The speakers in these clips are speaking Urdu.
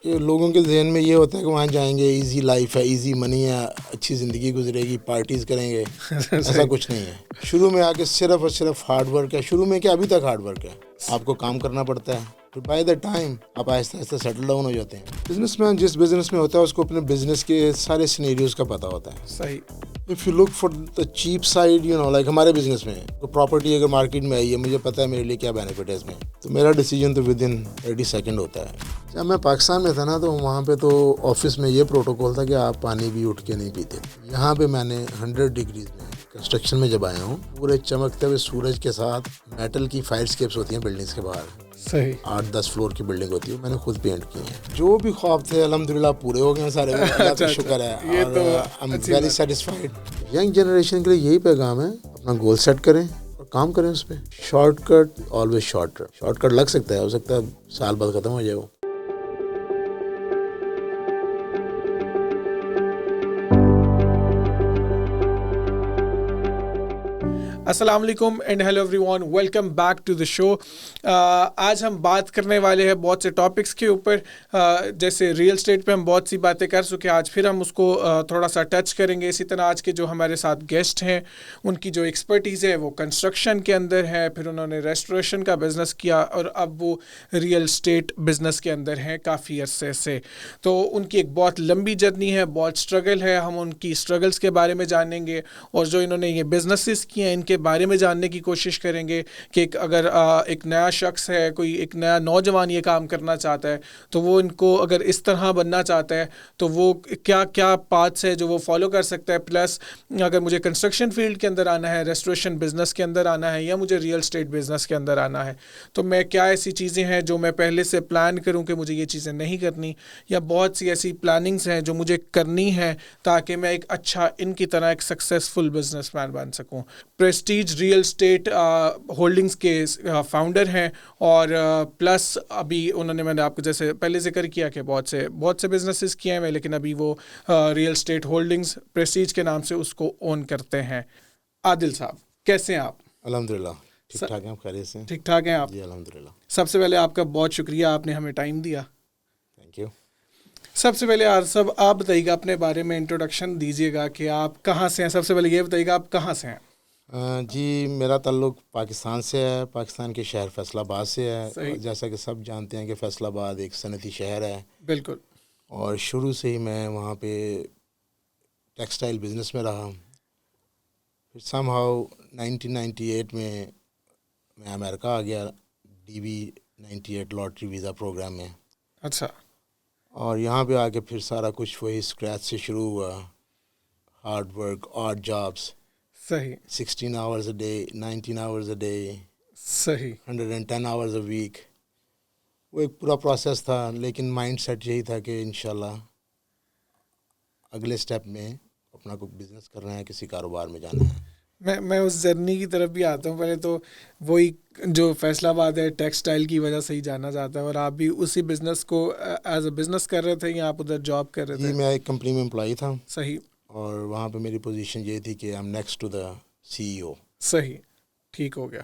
کہ لوگوں کے ذہن میں یہ ہوتا ہے کہ وہاں جائیں گے ایزی لائف ہے, ایزی منی ہے, اچھی زندگی گزرے گی, پارٹیز کریں گے. ایسا کچھ نہیں ہے. شروع میں آ کے صرف اور صرف ہارڈ ورک ہے. شروع میں کیا, ابھی تک ہارڈ ورک ہے. آپ کو کام کرنا پڑتا ہے, پھر بائی دا ٹائم آپ آہستہ آہستہ سیٹل ڈاؤن ہو جاتے ہیں. بزنس مین جس بزنس میں ہوتا ہے اس کو اپنے بزنس کے سارے سینیریوز کا پتہ ہوتا ہے. صحیح. If you look for the cheap side, you know like ہمارے بزنس میں پراپرٹی اگر مارکیٹ میں آئی ہے, مجھے پتہ ہے میرے لیے کیا بینیفٹ ہے اس میں, تو میرا ڈیسیجن تو ود ان 30 سیکنڈ ہوتا ہے. جب میں پاکستان میں تھا نا, تو وہاں پہ تو آفس میں یہ پروٹوکول تھا کہ آپ پانی بھی اٹھ کے نہیں پیتے. یہاں پہ میں نے 100 ڈگریز میں کنسٹرکشن میں جب آیا ہوں, پورے چمکتے ہوئے سورج کے ساتھ میٹل کی فائر اسکیپس ہوتی ہیں بلڈنگس کے باہر. صحیح. 8-10 فلور کی بلڈنگ ہوتی ہے, میں نے خود پینٹ کی ہیں. جو بھی خواب تھے الحمدللہ پورے ہو گئے ہیں سارے, اللہ کا شکر ہے. اور I am very satisfied. Young generation کے لیے یہی پیغام ہے, اپنا گول سیٹ کریں اور کام کریں اس پہ. Shortcut always shortcut لگ سکتا ہے, ہو سکتا ہے سال بعد ختم ہو جائے وہ. السلام علیکم and hello everyone, welcome back to the show. آج ہم بات کرنے والے ہیں بہت سے ٹاپکس کے اوپر. جیسے ریئل اسٹیٹ پہ ہم بہت سی باتیں کر چکے, آج پھر ہم اس کو تھوڑا سا ٹچ کریں گے. اسی طرح آج کے جو ہمارے ساتھ گیسٹ ہیں ان کی جو ایکسپرٹیز ہے وہ کنسٹرکشن کے اندر ہے, پھر انہوں نے ریسٹوریشن کا بزنس کیا اور اب وہ ریئل اسٹیٹ بزنس کے اندر ہیں کافی عرصے سے. تو ان کی ایک بہت لمبی جرنی ہے, بہت اسٹرگل ہے. ہم ان کی اسٹرگلس کے بارے میں جانیں گے اور جو انہوں نے یہ بزنسز کیے ہیں ان کے بارے میں جاننے کی کوشش کریں گے کہ اگر ایک نیا شخص ہے, کوئی ایک نیا نوجوان یہ کام کرنا چاہتا ہے تو وہ ان کو اگر اس طرح بننا چاہتا ہے تو وہ کیا کیا پاتھس ہے جو وہ فالو کر سکتا ہے. پلس اگر مجھے کنسٹرکشن فیلڈ کے اندر آنا ہے, ریسٹوریشن بزنس کے اندر آنا ہے, یا مجھے ریئل اسٹیٹ بزنس کے اندر آنا ہے, تو میں کیا ایسی چیزیں ہیں جو میں پہلے سے پلان کروں کہ مجھے یہ چیزیں نہیں کرنی, یا بہت سی ایسی پلاننگز ہیں جو مجھے کرنی ہیں تاکہ میں ایک اچھا ان کی طرح ایک سکسیزفل بزنس مین بن سکوں. پریسٹیج ریئل اسٹیٹ ہولڈنگز کے فاؤنڈر ہیں, اور پلس ابھی انہوں نے, میں نے آپ کو جیسے پہلے ذکر کیا کہ بہت سے بزنسز کیے ہیں, لیکن ابھی وہ ریئل اسٹیٹ ہولڈنگز پریسٹیج کے نام سے اس کو اون کرتے ہیں. عادل صاحب کیسے ہیں آپ؟ الحمدللہ ٹھیک ٹھاک ہیں. آپ خیریت سے؟ ٹھیک ٹھاک ہیں آپ؟ جی الحمدللہ. سب سے پہلے آپ کا بہت شکریہ, آپ نے ہمیں ٹائم دیا. Thank you. سب سے پہلے عادل صاحب آپ بتائیے گا, اپنے بارے میں انٹروڈکشن دیجیے گا کہ آپ کہاں سے ہیں. سب سے پہلے یہ بتائیے گا آپ کہاں سے ہیں. جی میرا تعلق پاکستان سے ہے, پاکستان کے شہر فیصل آباد سے ہے. صحیح. جیسا کہ سب جانتے ہیں کہ فیصل آباد ایک صنعتی شہر ہے. بالکل. اور شروع سے ہی میں وہاں پہ ٹیکسٹائل بزنس میں رہا. پھر سم ہاؤ 1998 میں امریکہ آ گیا DB98 لاٹری ویزا پروگرام میں. اچھا. اور یہاں پہ آ کے پھر سارا کچھ وہی اسکریچ سے شروع ہوا. Hard work, odd jobs. صحیح. 16 hours a day, 19 hours a day. صحیح. 110 hours a week. وہ ایک پورا پروسیس تھا, لیکن مائنڈ سیٹ یہی تھا کہ انشاءاللہ اگلے سٹیپ میں اپنا کوئی بزنس کرنا ہے, کسی کاروبار میں جانا ہے. میں اس جرنی کی طرف بھی آتا ہوں. پہلے تو وہی جو فیصل آباد ہے ٹیکسٹائل کی وجہ سے ہی جانا جاتا ہے, اور آپ بھی اسی بزنس کو ایز اے بزنس کر رہے تھے یا آپ ادھر جاب کر رہے تھے؟ جی میں ایک کمپنی میں امپلائی تھا. صحیح. اور وہاں پہ میری پوزیشن یہ تھی کہ I am next to the CEO. صحیح, ٹھیک ہو گیا.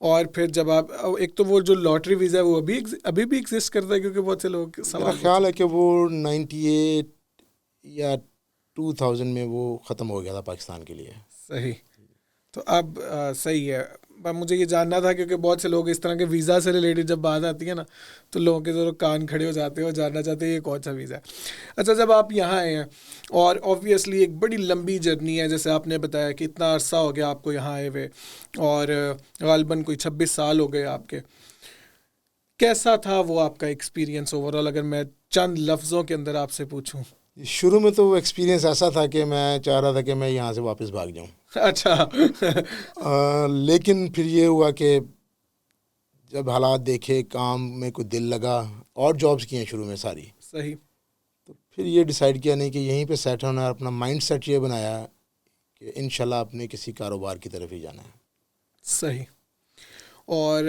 اور پھر جب آپ, ایک تو وہ جو لاٹری ویزا ہے وہ ابھی بھی ایگزسٹ کرتا ہے, کیونکہ بہت سے لوگ میرا خیال ہے کہ وہ 98 یا 2000 میں وہ ختم ہو گیا تھا پاکستان کے لیے. صحیح. تو اب صحیح ہے. مجھے یہ جاننا تھا کیونکہ بہت سے لوگ اس طرح کے ویزا سے ریلیٹڈ جب بات آتی ہے نا تو لوگوں کے ضرور کان کھڑے ہو جاتے ہیں اور جاننا چاہتے ہیں یہ کون سا ویزا ہے. اچھا, جب آپ یہاں آئے ہیں اور آبویسلی ایک بڑی لمبی جرنی ہے, جیسے آپ نے بتایا کہ اتنا عرصہ ہو گیا آپ کو یہاں آئے ہوئے, اور غالباً کوئی 26 سال ہو گئے آپ کے. کیسا تھا وہ آپ کا ایکسپیرینس اوور آل, اگر میں چند لفظوں کے اندر آپ سے پوچھوں؟ شروع میں تو وہ ایکسپیرینس ایسا تھا کہ میں چاہ رہا تھا کہ میں یہاں سے واپس بھاگ جاؤں. اچھا. لیکن پھر یہ ہوا کہ جب حالات دیکھے, کام میں کوئی دل لگا, اور جابس کی ہیں شروع میں ساری. صحیح. تو پھر یہ ڈیسائیڈ کیا نہیں کہ یہیں پہ سیٹ ہونا ہے. اپنا مائنڈ سیٹ یہ بنایا کہ انشاءاللہ اپنے کسی کاروبار کی طرف ہی جانا ہے. صحیح. اور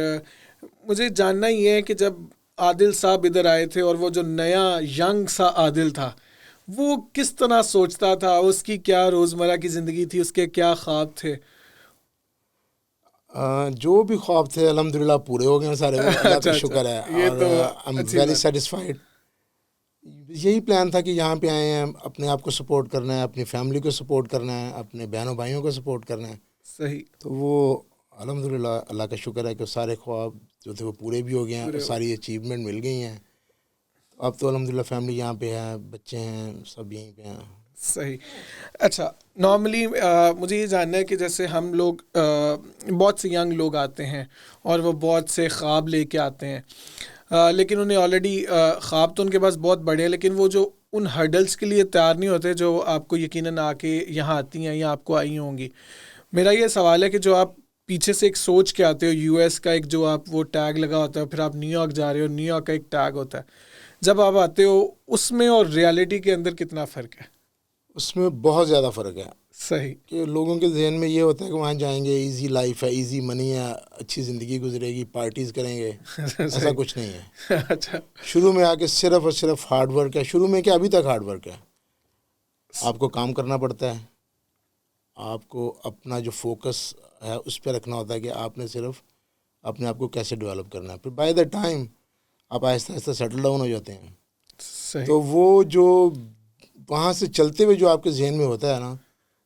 مجھے جاننا یہ ہے کہ جب عادل صاحب ادھر آئے تھے اور وہ جو نیا ینگ سا عادل تھا وہ کس طرح سوچتا تھا, اس کی کیا روزمرہ کی زندگی تھی, اس کے کیا خواب تھے؟ جو بھی خواب تھے الحمدللہ پورے ہو گئے ہیں سارے, اللہ کا شکر ہے. اور آئی ایم ویری سیٹسفائڈ. یہی پلان تھا کہ یہاں پہ آئے ہیں, اپنے آپ کو سپورٹ کرنا ہے, اپنی فیملی کو سپورٹ کرنا ہے, اپنے بہنوں بھائیوں کو سپورٹ کرنا ہے. صحیح. تو وہ الحمدللہ اللہ کا شکر ہے کہ سارے خواب جو تھے وہ پورے بھی ہو گئے ہیں اور ساری اچیومنٹ مل گئی ہیں. اب تو الحمدللہ فیملی یہاں پہ ہے, بچے ہیں, سب یہیں پہ ہیں. صحیح. اچھا, نارملی مجھے یہ جاننا ہے کہ جیسے ہم لوگ بہت سے ینگ لوگ آتے ہیں اور وہ بہت سے خواب لے کے آتے ہیں, لیکن انہیں آلریڈی خواب تو ان کے پاس بہت بڑے ہیں, لیکن وہ جو ان ہرڈلس کے لیے تیار نہیں ہوتے جو آپ کو یقیناً آ کے یہاں آتی ہیں یا آپ کو آئی ہوں گی. میرا یہ سوال ہے کہ جو آپ پیچھے سے ایک سوچ کے آتے ہو, یو ایس کا ایک جو آپ وہ ٹیگ لگا ہوتا ہے, پھر آپ نیو یارک جا رہے ہو, نیو یارک کا ایک ٹیگ ہوتا ہے, جب آپ آتے ہو اس میں اور ریالٹی کے اندر کتنا فرق ہے؟ اس میں بہت زیادہ فرق ہے. صحیح. کہ لوگوں کے ذہن میں یہ ہوتا ہے کہ وہاں جائیں گے, ایزی لائف ہے, ایزی منی ہے, اچھی زندگی گزرے گی, پارٹیز کریں گے. ایسا کچھ نہیں ہے. اچھا. شروع میں آ کے صرف اور صرف ہارڈ ورک ہے. شروع میں کیا, ابھی تک ہارڈ ورک ہے. آپ کو کام کرنا پڑتا ہے, آپ کو اپنا جو فوکس ہے اس پہ رکھنا ہوتا ہے کہ آپ نے صرف اپنے آپ کو کیسے ڈیولپ کرنا ہے. پھر بائی دا ٹائم آپ آہستہ آہستہ سیٹل ڈاؤن ہو جاتے ہیں. صحیح. تو وہ جو وہاں سے چلتے ہوئے جو آپ کے ذہن میں ہوتا ہے نا,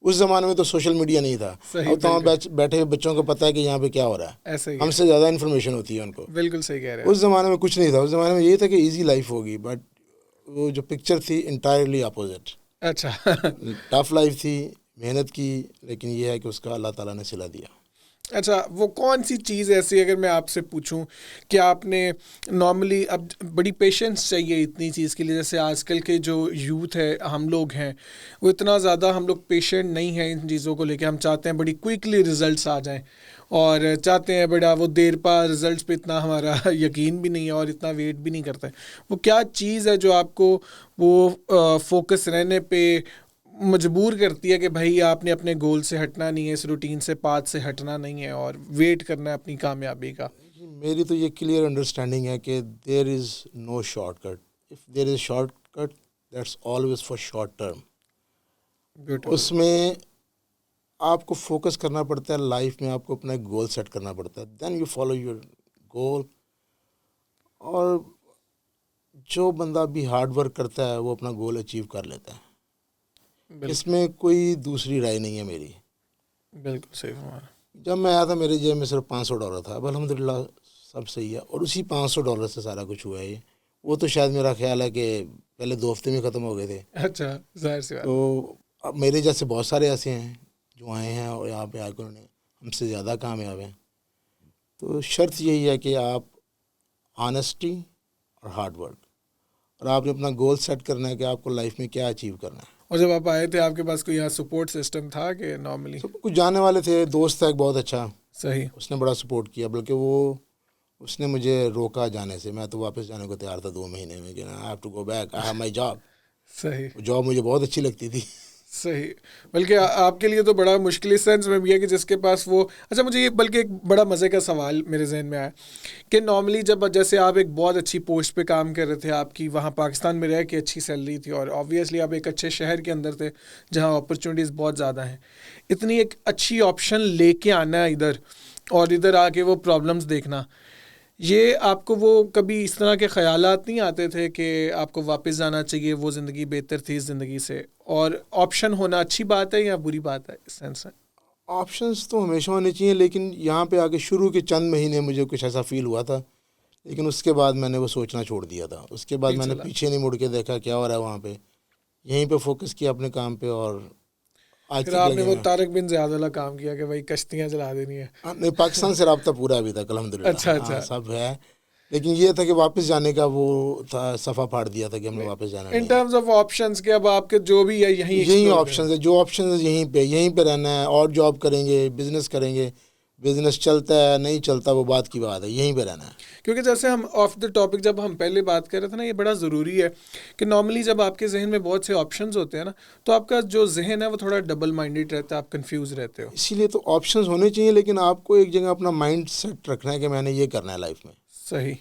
اس زمانے میں تو سوشل میڈیا نہیں تھا. اب تو وہاں بیٹھے ہوئے بچوں کو پتہ ہے کہ یہاں پہ کیا ہو رہا ہے, ایسا ہی ہم سے زیادہ انفارمیشن ہوتی ہے ان کو. بالکل صحیح کہہ رہے ہیں. اس زمانے میں کچھ نہیں تھا. اس زمانے میں یہی تھا کہ ایزی لائف ہوگی, بٹ وہ جو پکچر تھی انٹائرلی اپوزٹ. اچھا. ٹف لائف تھی, محنت کی, لیکن یہ ہے کہ اس کا اللہ تعالیٰ نے صلہ دیا. اچھا, وہ کون سی چیز ایسی اگر میں آپ سے پوچھوں کہ آپ نے نارملی, اب بڑی پیشنس چاہیے اتنی چیز کے لیے, جیسے آج کل کے جو یوتھ ہے, ہم لوگ ہیں, وہ اتنا زیادہ ہم لوگ پیشنٹ نہیں ہیں ان چیزوں کو لے کے. ہم چاہتے ہیں بڑی کوئکلی ریزلٹس آ جائیں, اور چاہتے ہیں بڑا وہ دیر پا ریزلٹس پہ اتنا ہمارا یقین بھی نہیں ہے اور اتنا ویٹ بھی نہیں کرتا ہے. وہ کیا چیز ہے جو آپ کو وہ فوکس رہنے پہ مجبور کرتی ہے کہ بھائی آپ نے اپنے گول سے ہٹنا نہیں ہے, اس روٹین سے, پاتھ سے ہٹنا نہیں ہے, اور ویٹ کرنا ہے اپنی کامیابی کا؟ میری تو یہ کلیئر انڈرسٹینڈنگ ہے کہ there is no shortcut. If there is shortcut, that's always for short term. اس میں آپ کو فوکس کرنا پڑتا ہے لائف میں, آپ کو اپنا ایک گول سیٹ کرنا پڑتا ہے, then you follow your goal. اور جو بندہ بھی ہارڈ ورک کرتا ہے وہ اپنا گول اچیو کر لیتا ہے. اس میں کوئی دوسری رائے نہیں ہے میری. بالکل صحیح فرمایا. جب میں آیا تھا میرے جیب میں صرف $500 تھا. اب الحمدللہ سب صحیح ہے, اور اسی $500 سے سارا کچھ ہوا ہے. یہ وہ تو شاید میرا خیال ہے کہ پہلے 2 ہفتے میں ختم ہو گئے تھے. اچھا, ظاہر سی بات. تو اب میرے جیسے بہت سارے ایسے ہیں جو آئے ہیں اور یہاں پہ آ کر انہوں نے ہم سے زیادہ کامیاب ہیں. تو شرط یہی ہے کہ آپ آنیسٹی اور ہارڈ ورک, اور آپ نے اپنا گول سیٹ کرنا ہے کہ آپ کو لائف میں کیا اچیو کرنا ہے. اور جب آپ آئے تھے آپ کے پاس کوئی یہاں سپورٹ سسٹم تھا کہ نارملی؟ سب کچھ جانے والے تھے. دوست تھا ایک بہت اچھا, صحیح. اس نے بڑا سپورٹ کیا, بلکہ اس نے مجھے روکا جانے سے. میں تو واپس جانے کو تیار تھا 2 مہینے میں کہ I have to go back, I have my job. صحیح. جاب مجھے بہت اچھی لگتی تھی. صحیح. بلکہ آپ کے لیے تو بڑا مشکل اس سینس میں بھی ہے کہ جس کے پاس وہ, اچھا مجھے یہ بلکہ ایک بڑا مزے کا سوال میرے ذہن میں آیا کہ نارملی جب جیسے آپ ایک بہت اچھی پوسٹ پہ کام کر رہے تھے, آپ کی وہاں پاکستان میں رہ کے اچھی سیلری تھی, اور آبویسلی آپ ایک اچھے شہر کے اندر تھے جہاں اپرچونیٹیز بہت زیادہ ہیں, اتنی ایک اچھی آپشن لے کے آنا ہے ادھر, اور ادھر آ کے وہ پرابلمس دیکھنا, یہ آپ کو وہ کبھی اس طرح کے خیالات نہیں آتے تھے کہ آپ کو واپس جانا چاہیے, وہ زندگی بہتر تھی اس زندگی سے؟ اور آپشن ہونا اچھی بات ہے یا بری بات ہے اس سینس میں؟ آپشنس تو ہمیشہ ہونے چاہیے, لیکن یہاں پہ آ کے شروع کے چند مہینے مجھے کچھ ایسا فیل ہوا تھا, لیکن اس کے بعد میں نے وہ سوچنا چھوڑ دیا تھا. اس کے بعد میں نے پیچھے نہیں مڑ کے دیکھا کیا ہو رہا ہے وہاں پہ, یہیں پہ فوکس کیا اپنے کام پہ. اور آج پھر آپ نے وہ طارق بن زیاد والا کام کیا کہ بھائی کشتیاں چلا دینی ہے. نہیں, پاکستان سے رابطہ پورا ابھی تک الحمدللہ. اچھا سب ہے, لیکن یہ تھا کہ واپس جانے کا وہ تھا, صفحہ پھاڑ دیا تھا کہ ہم نے واپس جانا ان ٹرمز آف آپشنز کہ اب آپ کے جو بھی ہے یہیں آپشنز ہے, جو آپشنز یہیں پہ رہنا ہے, اور جاب کریں گے, بزنس کریں گے, بزنس چلتا ہے نہیں چلتا وہ بات کی بات ہے, یہیں پہ رہنا ہے. کیونکہ جیسے ہم آف دا ٹاپک جب ہم پہلے بات کر رہے تھے نا, یہ بڑا ضروری ہے کہ نارملی جب آپ کے ذہن میں بہت سے آپشنز ہوتے ہیں نا, تو آپ کا جو ذہن ہے وہ تھوڑا ڈبل مائنڈیڈ رہتا ہے, آپ کنفیوز رہتے ہو. اسی لیے تو آپشنز ہونے چاہیے, لیکن آپ کو ایک جگہ اپنا مائنڈ سیٹ رکھنا ہے کہ میں نے یہ کرنا ہے لائف میں. صحیح.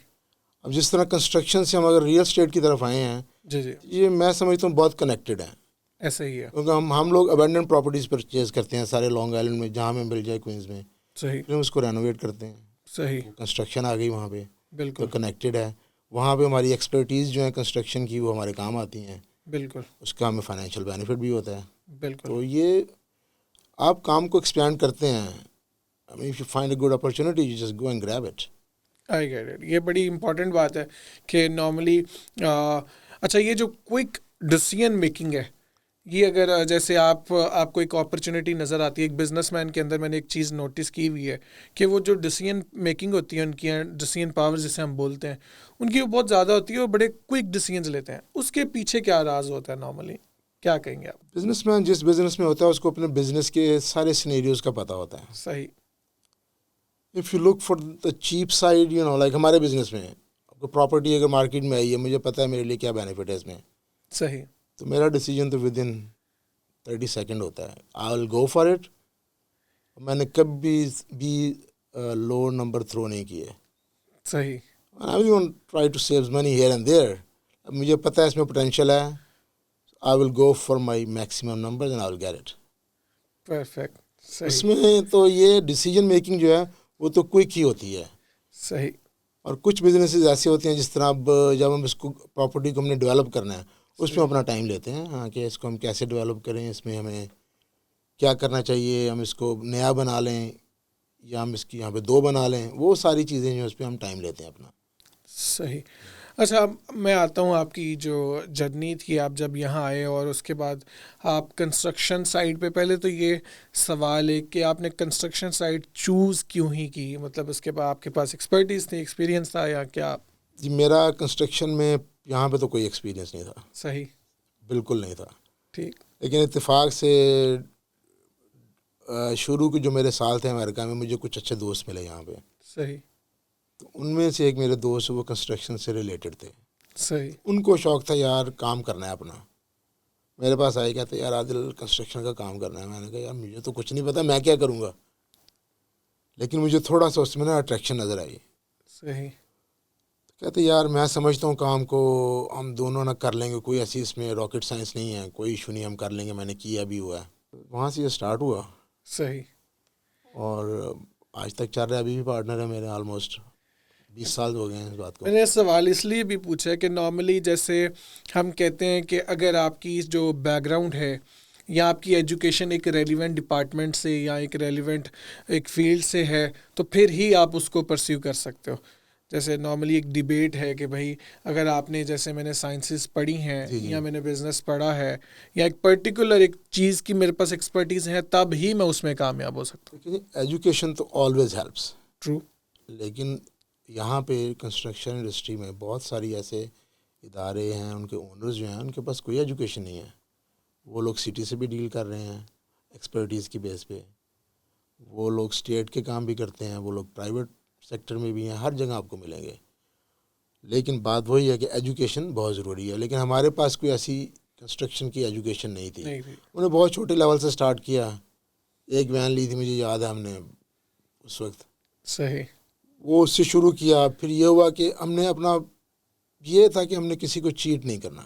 اب جس طرح کنسٹرکشن سے ہم اگر ریئل اسٹیٹ کی طرف آئے ہیں, جی جی, یہ میں سمجھتا ہوں بہت کنیکٹڈ ہیں. ایسا ہی ہے. کیونکہ ہم لوگ ابینڈنٹ پراپرٹیز پرچیز کرتے ہیں سارے لانگ آئلینڈ میں, جہاں ہمیں مل جائے کوئنز میں. صحیح. پھر ہم اس کو رینوویٹ کرتے ہیں. صحیح. کنسٹرکشن آ گئی وہاں پہ, بالکل کنیکٹڈ ہے. وہاں پہ ہماری ایکسپرٹیز جو ہیں کنسٹرکشن کی وہ ہمارے کام آتی ہیں. بالکل اس کا ہمیں فائنینشیل بینیفٹ بھی ہوتا ہے. بالکل. تو یہ آپ کام کو ایکسپینڈ کرتے ہیں. I mean, if you find a good opportunity, you just go and grab it. I get it. یہ بڑی امپورٹنٹ بات ہے کہ نارملی اچھا یہ جو کوئک ڈیسیژن میکنگ ہے یہ اگر جیسے آپ کو ایک اپرچونیٹی نظر آتی ہے ایک بزنس مین کے اندر، میں نے ایک چیز نوٹس کی ہوئی ہے کہ وہ جو ڈیسیژن میکنگ ہوتی ہے ان کی ڈیسیژن پاور جسے ہم بولتے ہیں ان کی وہ بہت زیادہ ہوتی ہے اور بڑے کوئک ڈیسیژنز لیتے ہیں. اس کے پیچھے کیا راز ہوتا ہے نارملی، کیا کہیں گے آپ؟ بزنس مین جس بزنس میں ہوتا ہے اس کو اپنے بزنس کے سارے سینیریوز کا پتہ ہوتا ہے. صحیح. If you look for the cheap side like ہمارے بزنس میں آپ کو پراپرٹی اگر مارکیٹ میں آئی ہے، مجھے پتہ ہے میرے لیے کیا بینیفٹ ہے اس میں. صحیح. تو میرا ڈیسیجن تو ود ان 30 سیکنڈ ہوتا ہے. I will go for it. میں نے کبھی بھی لو نمبر تھرو نہیں کیے. صحیح. I will try to save money here and there. مجھے پتہ ہے اس میں پوٹینشیل ہے. I will go for my maximum numbers and I will get it. Perfect. اس صحیح. میں تو یہ ڈیسیجن میکنگ جو ہے وہ تو کوئک ہی ہوتی ہے. صحیح. اور کچھ بزنسز ایسے ہوتے ہیں جس طرح اب جب ہم اس کو پراپرٹی کو ہم نے ڈیولپ کرنا ہے اس میں اپنا ٹائم لیتے ہیں. ہاں کہ اس کو ہم کیسے ڈیولپ کریں، اس میں ہمیں کیا کرنا چاہیے، ہم اس کو نیا بنا لیں یا ہم اس کی یہاں پہ 2 بنا لیں. وہ ساری چیزیں جو اس پہ ہم ٹائم لیتے ہیں اپنا. صحیح. اچھا اب میں آتا ہوں آپ کی جو جرنی تھی، آپ جب یہاں آئے اور اس کے بعد آپ کنسٹرکشن سائٹ پہ، پہلے تو یہ سوال ہے کہ آپ نے کنسٹرکشن سائٹ چوز کیوں ہی کی؟ مطلب اس کے بعد آپ کے پاس ایکسپرٹیز تھی، ایکسپیرینس تھا یا کیا؟ جی میرا کنسٹرکشن میں یہاں پہ تو کوئی ایکسپیرینس نہیں تھا. صحیح. بالکل نہیں تھا. ٹھیک. لیکن اتفاق سے شروع کے جو میرے سال تھے امریکہ میں مجھے کچھ اچھے دوست ملے یہاں پہ. صحیح. تو ان میں سے ایک میرے دوست وہ کنسٹرکشن سے ریلیٹڈ تھے. صحیح. ان کو شوق تھا یار کام کرنا ہے اپنا. میرے پاس آئے کہتے یار عادل کنسٹرکشن کا کام کرنا ہے. میں نے کہا یار مجھے تو کچھ نہیں پتا میں کیا کروں گا، لیکن مجھے تھوڑا سا اس میں نا اٹریکشن نظر آئی. صحیح. کہتے یار میں سمجھتا ہوں کام کو ہم دونوں نہ کر لیں گے، کوئی ایسی اس میں راکٹ سائنس نہیں ہے، کوئی ایشو نہیں، ہم کر لیں گے. میں نے کیا بھی ہوا ہے. وہاں سے یہ اسٹارٹ ہوا. صحیح. اور آج تک چل رہا ہے. ابھی بھی پارٹنر ہے میرے، آلموسٹ 20 سال ہو گئے ہیں اس بات کو. میں نے سوال اس لیے بھی پوچھا ہے کہ نارملی جیسے ہم کہتے ہیں کہ اگر آپ کی جو بیک گراؤنڈ ہے یا آپ کی ایجوکیشن ایک ریلیونٹ ڈپارٹمنٹ سے یا ایک ریلیونٹ ایک فیلڈ سے ہے تو پھر ہی آپ اس کو پرسیو کر سکتے ہو. جیسے نارملی ایک ڈیبیٹ ہے کہ بھائی اگر آپ نے جیسے میں نے سائنسز پڑھی ہیں یا میں نے بزنس پڑھا ہے یا ایک پرٹیکولر ایک چیز کی میرے پاس ایکسپرٹیز ہے تب ہی میں اس میں کامیاب ہو سکتا ہوں. ایجوکیشن تو آلویز ہیلپس. ٹرو. لیکن یہاں پہ کنسٹرکشن انڈسٹری میں بہت ساری ایسے ادارے ہیں، ان کے اونرز جو ہیں ان کے پاس کوئی ایجوکیشن نہیں ہے. وہ لوگ سٹی سے بھی ڈیل کر رہے ہیں ایکسپرٹیز کی بیس پہ. وہ لوگ اسٹیٹ کے کام بھی کرتے ہیں، وہ لوگ پرائیویٹ سیکٹر میں بھی ہیں، ہر جگہ آپ کو ملیں گے. لیکن بات وہی ہے کہ ایجوکیشن بہت ضروری ہے. لیکن ہمارے پاس کوئی ایسی کنسٹرکشن کی ایجوکیشن نہیں تھی. انہوں نے بہت چھوٹے لیول سے سٹارٹ کیا. ایک وین لی تھی مجھے یاد ہے ہم نے اس وقت. صحیح. وہ اس سے شروع کیا. پھر یہ ہوا کہ ہم نے اپنا یہ تھا کہ ہم نے کسی کو چیٹ نہیں کرنا.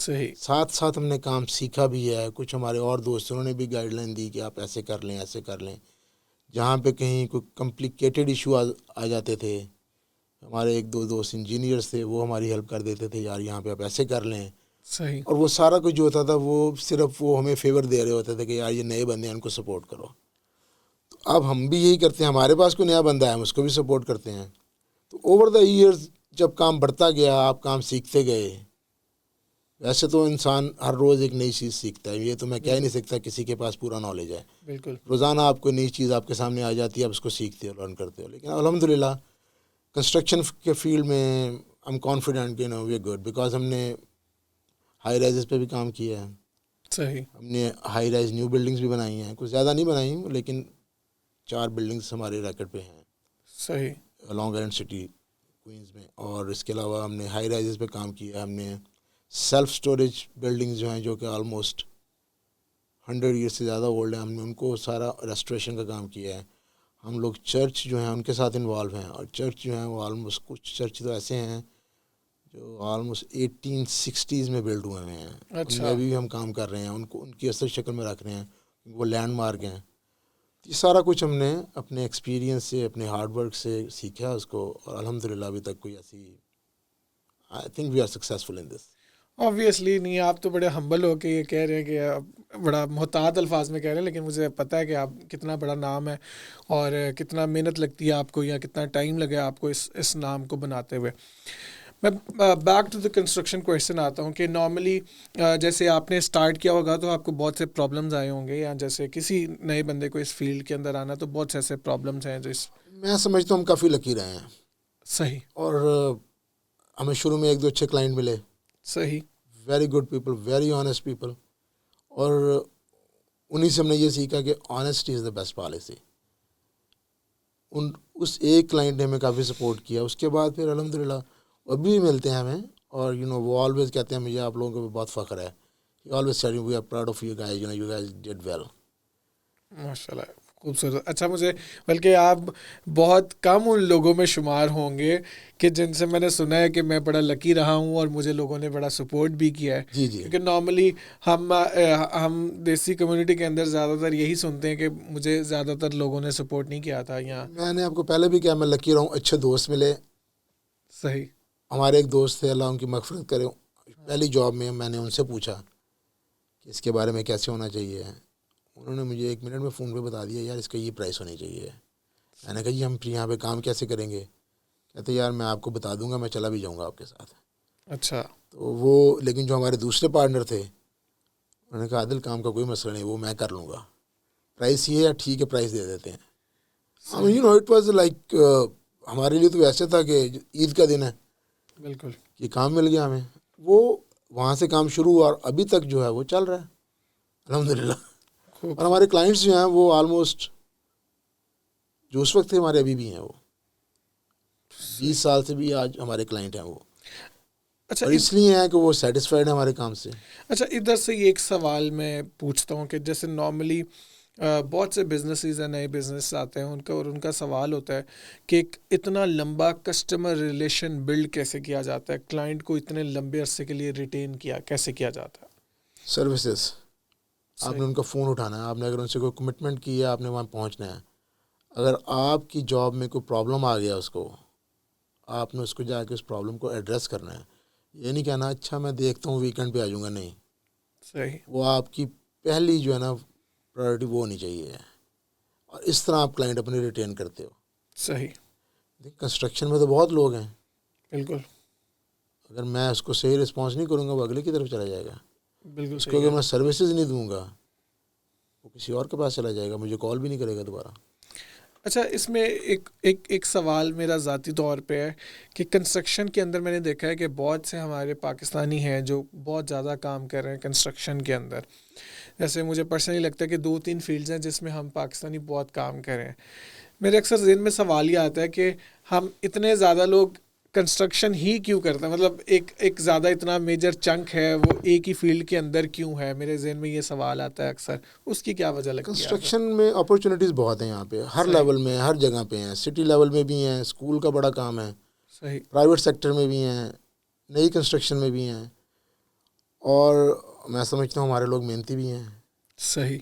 صحیح. ساتھ ساتھ ہم نے کام سیکھا بھی ہے. کچھ ہمارے اور دوست انہوں نے بھی گائیڈ لائن دی کہ آپ ایسے کر لیں ایسے کر لیں. جہاں پہ کہیں کوئی کمپلیکیٹڈ ایشو آ جاتے تھے، ہمارے 1-2 دوست انجینئرس تھے، وہ ہماری ہیلپ کر دیتے تھے یار یہاں پہ آپ ایسے کر لیں. صحیح. اور وہ سارا کچھ جو ہوتا تھا وہ صرف وہ ہمیں فیور دے رہے ہوتے تھے کہ یار یہ نئے بندے ہیں ان کو سپورٹ کرو. تو اب ہم بھی یہی کرتے ہیں. ہمارے پاس کوئی نیا بندہ ہے ہم اس کو بھی سپورٹ کرتے ہیں. تو اوور دا ایئرز جب کام بڑھتا گیا آپ کام سیکھتے گئے. ویسے تو انسان ہر روز ایک نئی چیز سیکھتا ہے. یہ تو میں کہہ نہیں سکتا کسی کے پاس پورا نالج ہے. بالکل. روزانہ آپ کو نئی چیز آپ کے سامنے آ جاتی ہے، آپ اس کو سیکھتے ہو، لرن کرتے ہو. لیکن الحمدللہ کنسٹرکشن کے فیلڈ میں آئی ایم کانفیڈنٹ کہ وی آر گڈ بیکاز ہم نے ہائی رائزز پہ بھی کام کیا ہے. صحیح. ہم نے ہائی رائز نیو بلڈنگس بھی بنائی ہیں. کچھ زیادہ نہیں بنائی لیکن 4 بلڈنگس ہمارے ریکٹ پہ ہیں. صحیح. لانگ آئلینڈ سٹی کوئنز میں. اور اس کے علاوہ ہم نے ہائی رائزز پہ کام کیا. ہم نے سیلف اسٹوریج بلڈنگز جو ہیں جو کہ آلموسٹ 100 ایئرس سے زیادہ اولڈ ہیں، ہم نے ان کو سارا ریسٹوریشن کا کام کیا ہے. ہم لوگ چرچ جو ہیں ان کے ساتھ انوالو ہیں. اور چرچ جو ہیں وہ آلموسٹ کچھ چرچ تو ایسے ہیں جو آلموسٹ 1860s میں بلڈ ہوئے ہیں. ان میں بھی ہم کام کر رہے ہیں. ان کو ان کی اصل شکل میں رکھ رہے ہیں. وہ لینڈ مارک ہیں. یہ سارا کچھ ہم نے اپنے ایکسپیرینس سے اپنے ہارڈ ورک سے سیکھا اس کو. اور الحمدللہ ابھی تک کوئی ایسی I think we are successful in this. Obviously نہیں, آپ تو بڑے ہمبل ہو کے یہ کہہ رہے ہیں کہ آپ بڑا محتاط الفاظ میں کہہ رہے ہیں, لیکن مجھے پتہ ہے کہ آپ کتنا بڑا نام ہے اور کتنا محنت لگتی ہے آپ کو, یا کتنا ٹائم لگا آپ کو اس نام کو بناتے ہوئے. میں back to the construction question آتا ہوں کہ نارملی جیسے آپ نے اسٹارٹ کیا ہوگا تو آپ کو بہت سے پرابلمز آئے ہوں گے, یا جیسے کسی نئے بندے کو اس فیلڈ کے اندر آنا تو بہت سے ایسے پرابلمز ہیں جو میں سمجھتا ہوں ہم کافی لکی رہے ہیں. صحیح. اور ہمیں شروع میں 1-2 اچھے کلائنٹ ملے. صحیح. Very good people, very honest people, اور انہیں سے ہم نے یہ سیکھا کہ honesty is the best policy. اس ایک کلائنٹ نے ہمیں کافی سپورٹ کیا. اس کے بعد پھر الحمدللہ ابھی بھی ملتے ہیں ہمیں, اور وہ آلویز کہتے ہیں مجھے آپ لوگوں کو بہت فخر ہے. Always said we are proud of you guys, you guys did well. ماشاء اللہ, خوبصورت. اچھا, مجھے بلکہ آپ بہت کم ان لوگوں میں شمار ہوں گے کہ جن سے میں نے سنا ہے کہ میں بڑا لکی رہا ہوں اور مجھے لوگوں نے بڑا سپورٹ بھی کیا ہے. جی جی. کیونکہ نارملی ہم دیسی کمیونٹی کے اندر زیادہ تر یہی سنتے ہیں کہ مجھے زیادہ تر لوگوں نے سپورٹ نہیں کیا تھا. یا میں نے آپ کو پہلے بھی کہا میں لکی رہا ہوں, اچھے دوست ملے. صحیح. ہمارے ایک دوست تھے, اللہ ان کی مغفرت کرے, پہلی جاب میں نے ان سے پوچھا کہ اس کے بارے میں کیسے ہونا چاہیے. انہوں نے مجھے 1 منٹ میں فون پہ بتا دیا, یار اس کا یہ پرائس ہونی چاہیے. میں نے کہا جی ہم یہاں پہ کام کیسے کریں گے؟ کہتے یار میں آپ کو بتا دوں گا, میں چلا بھی جاؤں گا آپ کے ساتھ. اچھا. تو وہ لیکن جو ہمارے دوسرے پارٹنر تھے انہوں نے کہا عادل کام کا کوئی مسئلہ نہیں, وہ میں کر لوں گا, پرائس یہ ہے, ٹھیک ہے پرائس دے دیتے ہیں. اٹ واز لائک ہمارے لیے تو ویسے تھا کہ عید کا دن ہے. بالکل. یہ کام مل گیا ہمیں. وہ وہاں سے کام شروع ہوا اور ابھی تک جو ہے وہ چل رہا ہے الحمدللہ. اور ہمارے کلائنٹس جو ہیں وہ آلموسٹ جو اس وقت تھے ہمارے ابھی بھی ہیں, وہ 20 سال سے بھی آج ہمارے کلائنٹ ہیں وہ. اچھا, اور اس لیے ہیں کہ وہ سیٹسفائیڈ ہیں ہمارے کام سے. اچھا, ادھر سے یہ ایک سوال میں پوچھتا ہوں کہ جیسے نارملی بہت سے بزنسز ہیں, نئے بزنس آتے ہیں ان کا سوال ہوتا ہے کہ ایک اتنا لمبا کسٹمر ریلیشن بلڈ کیسے کیا جاتا ہے, کلائنٹ کو اتنے لمبے عرصے کے لیے ریٹین کیسے کیا جاتا ہے. سروسز, آپ نے ان کا فون اٹھانا ہے, آپ نے اگر ان سے کوئی کمٹمنٹ کی ہے آپ نے وہاں پہنچنا ہے. اگر آپ کی جاب میں کوئی پرابلم آ گیا اس کو, آپ نے اس کو جا کے اس پرابلم کو ایڈریس کرنا ہے. یہ نہیں کہنا اچھا میں دیکھتا ہوں ویکینڈ پہ آ جاؤں گا, نہیں. صحیح. وہ آپ کی پہلی جو ہے نا پرائرٹی وہ ہونی چاہیے, اور اس طرح آپ کلائنٹ اپنے ریٹین کرتے ہو. صحیح. کنسٹرکشن میں تو بہت لوگ ہیں. بالکل. اگر میں اس کو صحیح رسپانس نہیں کروں گا وہ اگلے کی طرف چلا جائے گا. بالکل. اس کو اگر میں سروسز نہیں دوں گا وہ کسی اور کے پاس چلا جائے گا, مجھے کال بھی نہیں کرے گا دوبارہ. اچھا, اس میں ایک سوال میرا ذاتی طور پہ ہے کہ کنسٹرکشن کے اندر میں نے دیکھا ہے کہ بہت سے ہمارے پاکستانی ہیں جو بہت زیادہ کام کر رہے ہیں کنسٹرکشن کے اندر. جیسے مجھے پرسنلی لگتا ہے کہ 2-3 فیلڈز ہیں جس میں ہم پاکستانی بہت کام کر رہے ہیں. میرے اکثر ذہن میں سوال یہ آتا ہے کہ ہم اتنے زیادہ لوگ کنسٹرکشن ہی کیوں کرتے ہیں, مطلب ایک زیادہ اتنا میجر چنک ہے وہ ایک ہی فیلڈ کے اندر کیوں ہے. میرے ذہن میں یہ سوال آتا ہے اکثر, اس کی کیا وجہ لگتی ہے؟ کنسٹرکشن میں اپرچونیٹیز بہت ہیں یہاں پہ, ہر لیول میں, ہر جگہ پہ ہیں. سٹی لیول میں بھی ہیں, اسکول کا بڑا کام ہے. صحیح. پرائیویٹ سیکٹر میں بھی ہیں, نئی کنسٹرکشن میں بھی ہیں, اور میں سمجھتا ہوں ہمارے لوگ محنتی بھی ہیں. صحیح.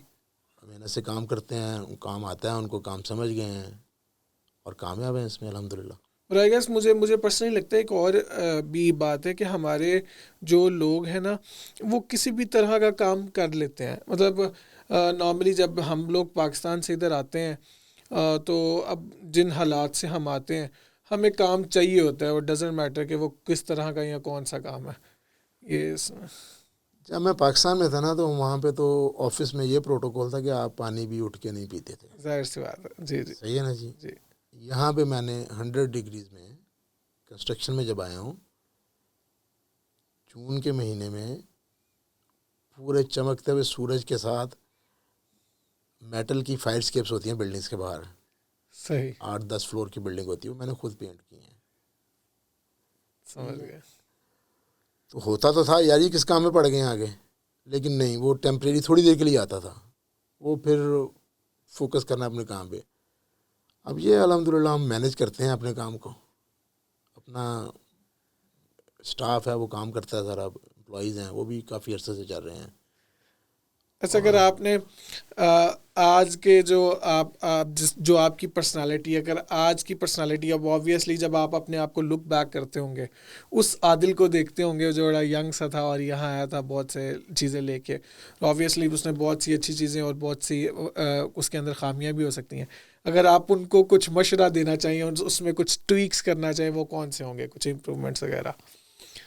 محنت سے کام کرتے ہیں, کام آتا ہے ان کو, کام سمجھ گئے ہیں اور کامیاب ہیں اس میں الحمدللہ. اور آئی گیس مجھے پرسنلی لگتا ہے ایک اور بھی بات ہے کہ ہمارے جو لوگ ہیں نا وہ کسی بھی طرح کا کام کر لیتے ہیں. مطلب نارملی جب ہم لوگ پاکستان سے ادھر آتے ہیں تو اب جن حالات سے ہم آتے ہیں ہمیں کام چاہیے ہوتا ہے, اور ڈزنٹ میٹر کہ وہ کس طرح کا یا کون سا کام ہے. یہ جب میں پاکستان میں تھا نا تو وہاں پہ تو آفس میں یہ پروٹوکول تھا کہ آپ پانی بھی اٹھ کے نہیں پیتے تھے. ظاہر سی بات ہے. جی جی. صحیح ہے نا جی. جی. یہاں پہ میں نے 100 ڈگریز میں کنسٹرکشن میں جب آیا ہوں, جون کے مہینے میں پورے چمکتے ہوئے سورج کے ساتھ میٹل کی فائر اسکیپس ہوتی ہیں بلڈنگس کے باہر. صحیح. 8-10 فلور کی بلڈنگ ہوتی ہے, وہ میں نے خود پینٹ کی ہیں. سمجھ گیا. تو ہوتا تو تھا یار یہ کس کام میں پڑ گئے ہیں آگے, لیکن نہیں, وہ ٹیمپریری تھوڑی دیر کے لیے آتا تھا, وہ پھر فوکس کرنا اپنے کام پہ. اب یہ الحمدللہ ہم مینیج کرتے ہیں اپنے کام کو, اپنا اسٹاف ہے وہ کام کرتا ہے سارا, امپلائیز ہیں وہ بھی کافی عرصے سے چل رہے ہیں. اچھا, اگر آپ نے آج کے جو جو آپ کی پرسنالٹی، اگر آج کی پرسنالٹی، اب آبویسلی جب آپ اپنے آپ کو لک بیک کرتے ہوں گے، اس عادل کو دیکھتے ہوں گے جو بڑا ینگ سا تھا اور یہاں آیا تھا بہت سے چیزیں لے کے، آبویسلی اس نے بہت سی اچھی چیزیں اور بہت سی اس کے اندر خامیاں بھی ہو سکتی ہیں. اگر آپ ان کو کچھ مشورہ دینا چاہیے اور اس میں کچھ ٹویکس کرنا چاہیں، وہ کون سے ہوں گے، کچھ امپرومنٹس وغیرہ؟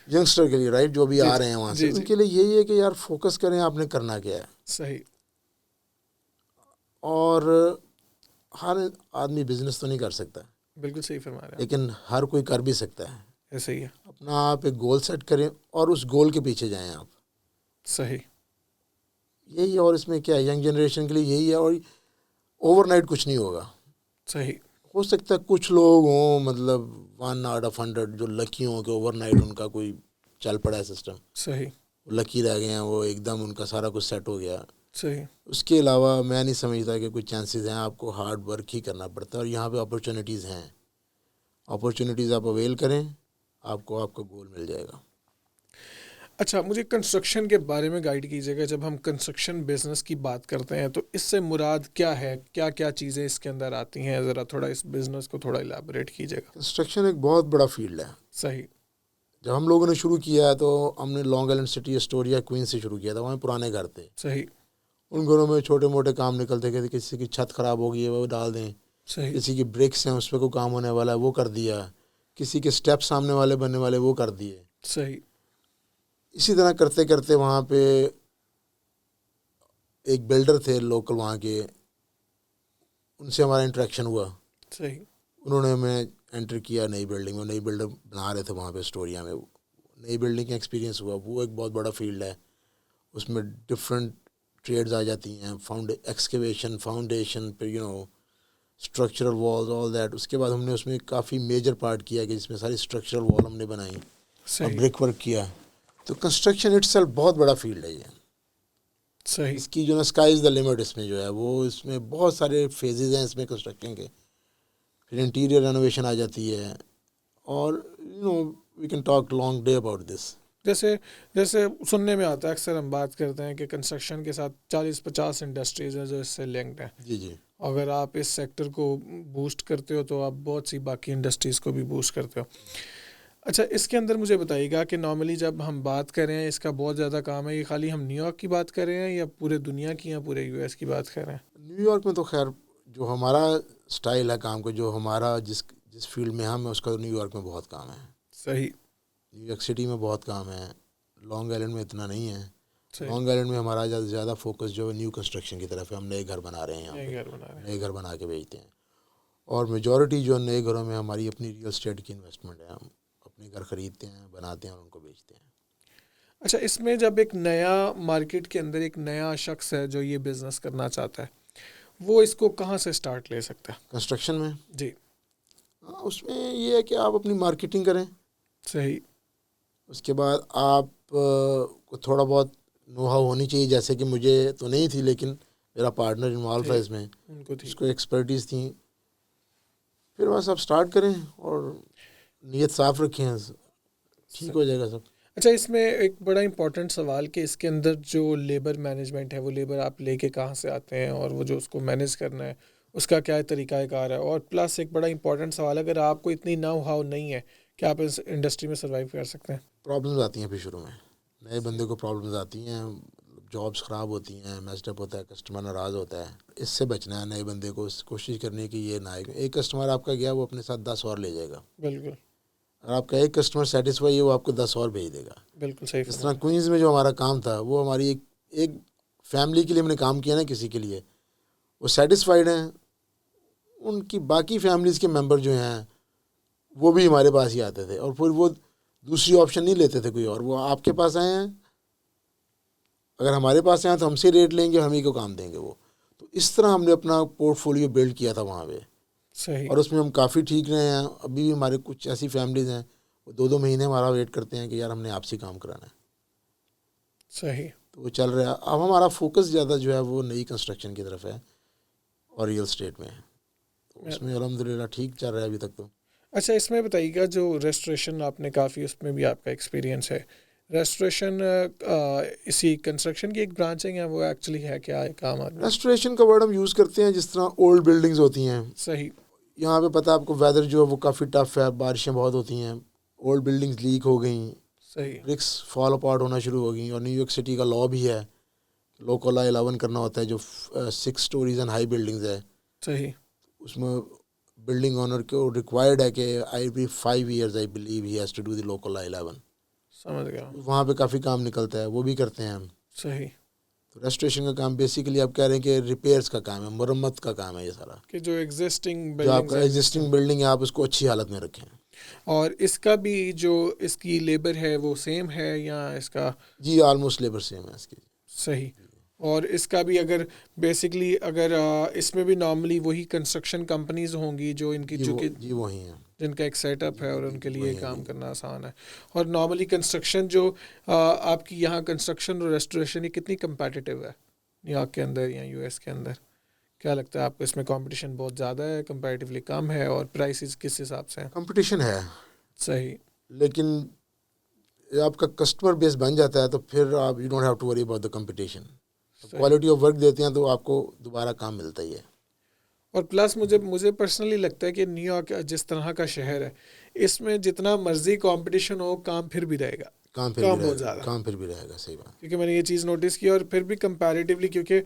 ینگسٹر کے لیے رائٹ، جو بھی جی آ جی رہے ہیں وہاں سے، جی ان جی، کے لیے یہی ہے کہ یار فوکس کریں آپ نے کرنا کیا ہے. صحیح. اور ہر آدمی بزنس تو نہیں کر سکتا، بالکل صحیح فرما رہے ہیں آپ. لیکن ہر کوئی کر بھی سکتا ہے. ایسے ہی ہے. اپنا آپ ایک گول سیٹ کریں اور اس گول کے پیچھے جائیں آپ. صحیح. یہی ہے. اور اس میں کیا ہے، ینگ جنریشن کے لیے یہی ہے. اور اوور نائٹ کچھ نہیں ہوگا. صحیح. ہو سکتا ہے کچھ لوگ ہوں مطلب 1/100 جو لکی ہوں کہ اوور نائٹ ان کا کوئی چل پڑا ہے سسٹم، صحیح. لکی رہ گئے ہیں، وہ ایک دم ان کا سارا کچھ سیٹ ہو گیا. صحیح. اس کے علاوہ میں نہیں سمجھتا کہ کوئی چانسز ہیں. آپ کو ہارڈ ورک ہی کرنا پڑتا ہے، اور یہاں پہ اپرچونیٹیز ہیں. اپرچونیٹیز آپ اویل کریں، آپ کو آپ کا گول مل جائے گا. اچھا، مجھے کنسٹرکشن کے بارے میں گائیڈ کیجیے گا. جب ہم کنسٹرکشن بزنس کی بات کرتے ہیں تو اس سے مراد کیا ہے، کیا کیا چیزیں اس کے اندر آتی ہیں؟ ذرا تھوڑا اس بزنس کو تھوڑا الیبوریٹ کیجیے گا. کنسٹرکشن ایک بہت بڑا فیلڈ ہے. صحیح. جب ہم لوگوں نے شروع کیا تو ہم نے لانگ آئلینڈ سٹی اسٹوریا کوئن سے شروع کیا تھا. وہاں پرانے گھر تھے. صحیح. ان گھروں میں چھوٹے موٹے کام نکلتے تھے. کسی کی چھت خراب ہو گئی ہے وہ ڈال دیں، صحیح. کسی کی برکس ہیں اس پہ کوئی کام ہونے والا ہے وہ کر دیا، کسی کے سٹیپ سامنے والے بننے والے وہ کر دیے. صحیح. اسی طرح کرتے کرتے وہاں پہ ایک بلڈر تھے لوکل وہاں کے، ان سے ہمارا انٹریکشن ہوا. صحیح. انہوں نے ہمیں انٹر کیا نئی بلڈنگ میں. نئی بلڈنگ بنا رہے تھے وہاں پہ اسٹوریا میں. نئی بلڈنگ کا ایکسپیرینس ہوا. وہ ایک بہت بڑا فیلڈ ہے. اس میں ڈفرینٹ ٹریڈز آ جاتی ہیں، ایکسکیویشن، فاؤنڈیشن، پھر اسٹرکچرل والز، آل دیٹ. اس کے بعد ہم نے اس میں کافی میجر پارٹ کیا کہ جس میں ساری اسٹرکچرل وال ہم نے بنائی اور صحیح. برک ورک کیا. تو کنسٹرکشن اٹ سیلف بہت بڑا فیلڈ ہے یہ. صحیح. اس کی اسکائی از دا لمٹ. اس میں جو ہے وہ اس میں بہت سارے فیزز ہیں اس میں کنسٹرکشن کے. پھر انٹیریئر رینوویشن آ جاتی ہے. اور we can talk long day about this. جیسے سننے میں آتا ہے، اکثر ہم بات کرتے ہیں کہ کنسٹرکشن کے ساتھ 40-50 انڈسٹریز ہیں جو اس سے لنکڈ ہیں. جی جی. اگر آپ اس سیکٹر کو بوسٹ کرتے ہو تو آپ بہت سی باقی انڈسٹریز کو بھی بوسٹ کرتے ہو. اچھا، اس کے اندر مجھے بتائیے گا کہ نارملی جب ہم بات کر رہے ہیں، اس کا بہت زیادہ کام ہے، یہ خالی ہم نیو یارک کی بات کر رہے ہیں یا پورے دنیا کی یا پورے یو ایس کی بات کر رہے ہیں؟ نیو یارک میں تو خیر جو ہمارا اسٹائل ہے کام کا، جو ہمارا جس فیلڈ میں ہم ہیں اس کا تو نیو یارک میں بہت کام ہے. صحیح. نیو یارک سٹی میں بہت کام ہے. لانگ آئلینڈ میں اتنا نہیں ہے. صحیح. لانگ آئلینڈ میں ہمارا زیادہ فوکس جو ہے نیو کنسٹرکشن کی طرف ہے. ہم نئے گھر بنا رہے ہیں، نئے گھر بنا رہے ہیں. نئے گھر بنا کے بیچتے ہیں. اور میجورٹی جو نئے گھروں میں ہماری اپنی ریئل اسٹیٹ کی انویسٹمنٹ ہے. ہم اپنے گھر خریدتے ہیں، بناتے ہیں اور ان کو بیچتے ہیں. اچھا، اس میں جب ایک نیا مارکیٹ کے اندر ایک نیا شخص ہے جو یہ بزنس کرنا چاہتا ہے، وہ اس کو کہاں سے سٹارٹ لے سکتا ہے؟ کنسٹرکشن میں جی. اس میں یہ ہے کہ آپ اپنی مارکیٹنگ کریں. صحیح. اس کے بعد آپ کو تھوڑا بہت نو ہاؤ ہونی چاہیے. جیسے کہ مجھے تو نہیں تھی لیکن میرا پارٹنر انوالو تھا اس میں، ان کو تھی. اس کو ایکسپرٹیز تھی. پھر بس آپ اسٹارٹ کریں اور نیت صاف رکھیں، ٹھیک ہو جائے گا سب. اچھا، اس میں ایک بڑا امپورٹنٹ سوال کہ اس کے اندر جو لیبر مینجمنٹ ہے، وہ لیبر آپ لے کے کہاں سے آتے ہیں، اور وہ جو اس کو مینیج کرنا ہے اس کا کیا طریقہ کار ہے؟ اور پلس ایک بڑا امپورٹنٹ سوال ہے، اگر آپ کو اتنی نو ہاؤ نہیں ہے کہ آپ اس انڈسٹری میں سروائیو کر سکتے ہیں؟ پرابلمز آتی ہیں پھر شروع میں. نئے بندے کو پرابلمز آتی ہیں، جابس خراب ہوتی ہیں، میسڈ اپ ہوتا ہے، کسٹمر ناراض ہوتا ہے. اس سے بچنا ہے. نئے بندے کو کوشش کرنی کہ یہ نہ آئے. ایک کسٹمر آپ کا گیا وہ اپنے ساتھ 10 اور لے جائے گا. بالکل. اگر آپ کا ایک کسٹمر سیٹسفائی ہے وہ آپ کو 10 اور بھیج دے گا. بالکل صحیح. اس طرح کوئنز میں جو ہمارا کام تھا وہ ہماری ایک فیملی کے لیے ہم نے کام کیا نا، کسی کے لیے وہ سیٹسفائیڈ ہیں، ان کی باقی فیملیز کے ممبر جو ہیں وہ بھی ہمارے پاس ہی آتے تھے. اور پھر وہ دوسری آپشن نہیں لیتے تھے کوئی اور. وہ آپ کے پاس آئے ہیں، اگر ہمارے پاس آئے تو ہم سے ریٹ لیں گے، ہم ہی کو کام دیں گے وہ. تو اس طرح ہم نے اپنا پورٹ فولیو بلڈ کیا تھا وہاں پہ. صحیح. اور اس میں ہم کافی ٹھیک رہے ہیں. ابھی بھی ہمارے کچھ ایسی فیملیز ہیں وہ 2 مہینے ہمارا ویٹ کرتے ہیں کہ یار ہم نے آپ سے کام کرانا ہے. صحیح. تو وہ چل رہا ہے. اب ہمارا فوکس زیادہ جو ہے وہ نئی کنسٹرکشن کی طرف ہے اور ریئل اسٹیٹ میں ہے. تو اس میں الحمدللہ ٹھیک چل رہا ہے ابھی تک تو. اچھا، اس میں بتائیے گا جو ریسٹوریشن آپ نے کافی اس میں بھی آپ کا ایکسپیرینس ہے، ریسٹوریشن اسی کنسٹرکشن کی ایک برانچنگ ہے, وہ ایکچولی ہے کیا ہے کام آدمی؟ ریسٹوریشن کا ورڈ ہم یوز کرتے ہیں جس طرح اولڈ بلڈنگز ہوتی ہیں. صحیح. یہاں پہ پتہ آپ کو ویدر جو ہے وہ کافی ٹف ہے, بارشیں بہت ہوتی ہیں, اولڈ بلڈنگز لیک ہو گئیں, صحیح. برکس فال اپارٹ ہونا شروع ہو گئیں. اور نیو یارک سٹی کا لا بھی ہے, لوکل لا 11 کرنا ہوتا ہے جو 6 اسٹوریز اینڈ ہائی بلڈنگز ہے. صحیح. اس میں بلڈنگ اونر کو ریکوائرڈ ہے کہ every 5 years I believe he has to do the local law 11. سمجھ گیا. وہاں پہ کافی کام نکلتا ہے, وہ بھی کرتے ہیں ہم. صحیح. تو ریسٹوریشن کا کام بیسیکلی آپ کہہ رہے ہیں کہ ریپیئرس کا کام ہے, مرمت کا کام ہے یہ سارا, کہ جو ایگزسٹنگ جو آپ کا ایگزسٹنگ بلڈنگ ہے آپ اس کو اچھی حالت میں رکھیں. اور اس کا بھی جو اس کی لیبر ہے وہ سیم ہے یا اس کا؟ جی آلموسٹ لیبر سیم ہے اس کی. صحیح. اور اس کا بھی اگر بیسکلی اگر اس میں بھی نارملی وہی کنسٹرکشن کمپنیز ہوں گی جو ان کی جو کہ جی وہی ہیں جن کا ایک سیٹ اپ ہے اور ان کے لیے کام کرنا آسان ہے. اور نارملی کنسٹرکشن جو آپ کی یہاں کنسٹرکشن اور ریسٹوریشن یہ کتنی کمپیٹیٹیو ہے نیو یارک کے اندر یا یو ایس کے اندر؟ کیا لگتا ہے آپ کو اس میں کمپٹیشن بہت زیادہ ہے, کمپیریٹیولی کم ہے, اور پرائسز کس حساب سے ہیں؟ کمپٹیشن ہے. صحیح. لیکن آپ کا کسٹمر بیس بن جاتا ہے تو پھر آپ you don't have to worry about the competition. Quality of work دیتے ہیں تو آپ کو دوبارہ کام ملتا ہی ہے. اور پلس مجھے پرسنلی لگتا ہے کہ نیو یارک جس طرح کا شہر ہے اس میں جتنا مرضی کمپٹیشن ہو کام پھر بھی رہے گا, کام پھر بھی رہے گا. صحیح بات. کیونکہ میں نے یہ چیز نوٹس کی, اور پھر بھی کمپیریٹیولی کیونکہ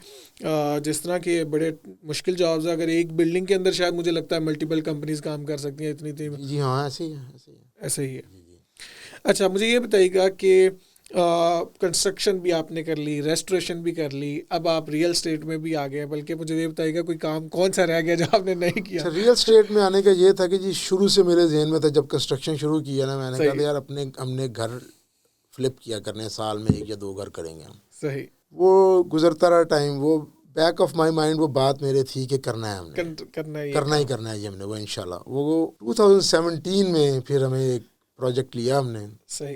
جس طرح کے بڑے مشکل جابز اگر ایک بلڈنگ کے اندر شاید مجھے لگتا ہے ملٹیپل کمپنیز کام کر سکتی ہیں اتنی. جی ہاں ایسے ہی ہے. اچھا مجھے یہ بتائیے گا کہ کنسٹرکشن بھی آپ نے کر لی, ریسٹوریشن بھی کر لی, اب آپ ریئل اسٹیٹ میں بھی آ گئے, بلکہ مجھے یہ بتائیے گا کوئی کام کون سا رہ گیا جو آپ نے نہیں کیا؟ ریئل اسٹیٹ میں آنے کا یہ تھا کہ جی شروع سے میرے ذہن میں تھا, جب کنسٹرکشن شروع کیا نا میں نے کہا یار ہم نے گھر فلپ کیا کرنے, سال میں 1 یا 2 گھر کریں گے ہم. صحیح. وہ گزرتا رہا ٹائم, وہ بیک آف مائی مائنڈ وہ بات میرے تھی کہ کرنا ہے ہم نے, کرنا ہے جی ہم نے وہ انشاءاللہ. وہ 2017 میں پھر ہمیں ایک پروجیکٹ لیا ہم نے,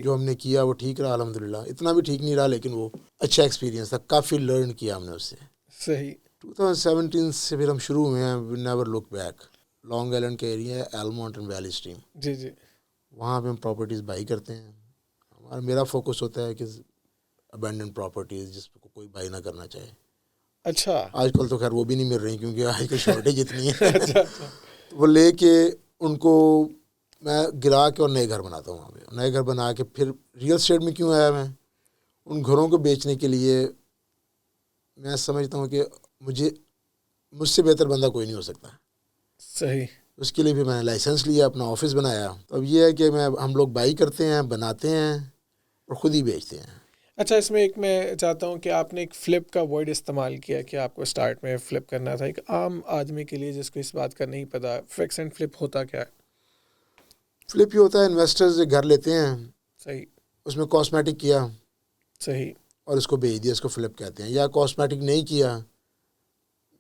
جو ہم نے کیا وہ ٹھیک رہا الحمدللہ. اتنا بھی ٹھیک نہیں رہا لیکن وہ اچھا ایکسپیرینس تھا, کافی لرن کیا ہم نے اس سے. صحیح. 2017 سے پھر ہم شروع ہوئے ہیں, we never look back. Long Island کا ایریا ہے, ایلمونٹ اینڈ ویلی اسٹریم. جی جی. وہاں پہ ہم پراپرٹیز بائی کرتے ہیں. میرا فوکس ہوتا ہے کہ ابینڈن پراپرٹیز جس کو کوئی بائی نہ کرنا چاہے. اچھا. آج کل تو خیر وہ بھی نہیں مل رہی کیونکہ آج کل شارٹیج اتنی ہے. وہ لے کے ان کو میں گرا کے اور نئے گھر بناتا ہوں. وہاں پہ نئے گھر بنا کے پھر ریئل اسٹیٹ میں کیوں آیا میں, ان گھروں کو بیچنے کے لیے. میں سمجھتا ہوں کہ مجھ سے بہتر بندہ کوئی نہیں ہو سکتا. صحیح. اس کے لیے بھی میں نے لائسنس لیا, اپنا آفس بنایا. تو اب یہ ہے کہ ہم لوگ بائی کرتے ہیں, بناتے ہیں اور خود ہی بیچتے ہیں. اچھا اس میں ایک میں چاہتا ہوں کہ آپ نے ایک فلپ کا ورڈ استعمال کیا کہ آپ کو اسٹارٹ میں فلپ کرنا تھا. ایک عام آدمی کے لیے جس کو اس بات کا نہیں پتا, فکس اینڈ فلپ ہوتا کیا ہے؟ فلپ یہ ہوتا ہے انویسٹرز گھر لیتے ہیں. صحیح. اس میں کاسمیٹک کیا. صحیح. اور اس کو بیچ دیا, اس کو فلپ کہتے ہیں. یا کاسمیٹک نہیں کیا,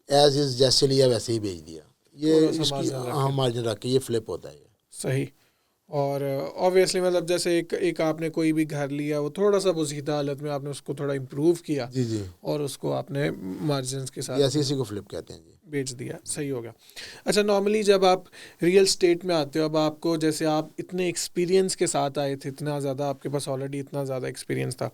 ایز از جیسے لیا ویسے ہی بیچ دیا. یہ اس کی مارجن رکھ کے یہ فلپ ہوتا ہے. صحیح. اور اوبویسلی مطلب جیسے ایک آپ نے کوئی بھی گھر لیا, وہ تھوڑا سا بزیدہ حالت میں آپ نے اس کو تھوڑا امپروو کیا. جی جی. اور اس کو آپ نے مارجنس کے ساتھ ایسے اسی کو فلپ کہتے ہیں جی, بیچ دیا. صحیح ہوگا. اچھا نارملی جب آپ ریئل اسٹیٹ میں آتے ہو, اب آپ کو جیسے آپ اتنے ایکسپیرینس کے ساتھ آئے تھے, اتنا زیادہ آپ کے پاس آلریڈی اتنا زیادہ ایکسپیرینس تھا,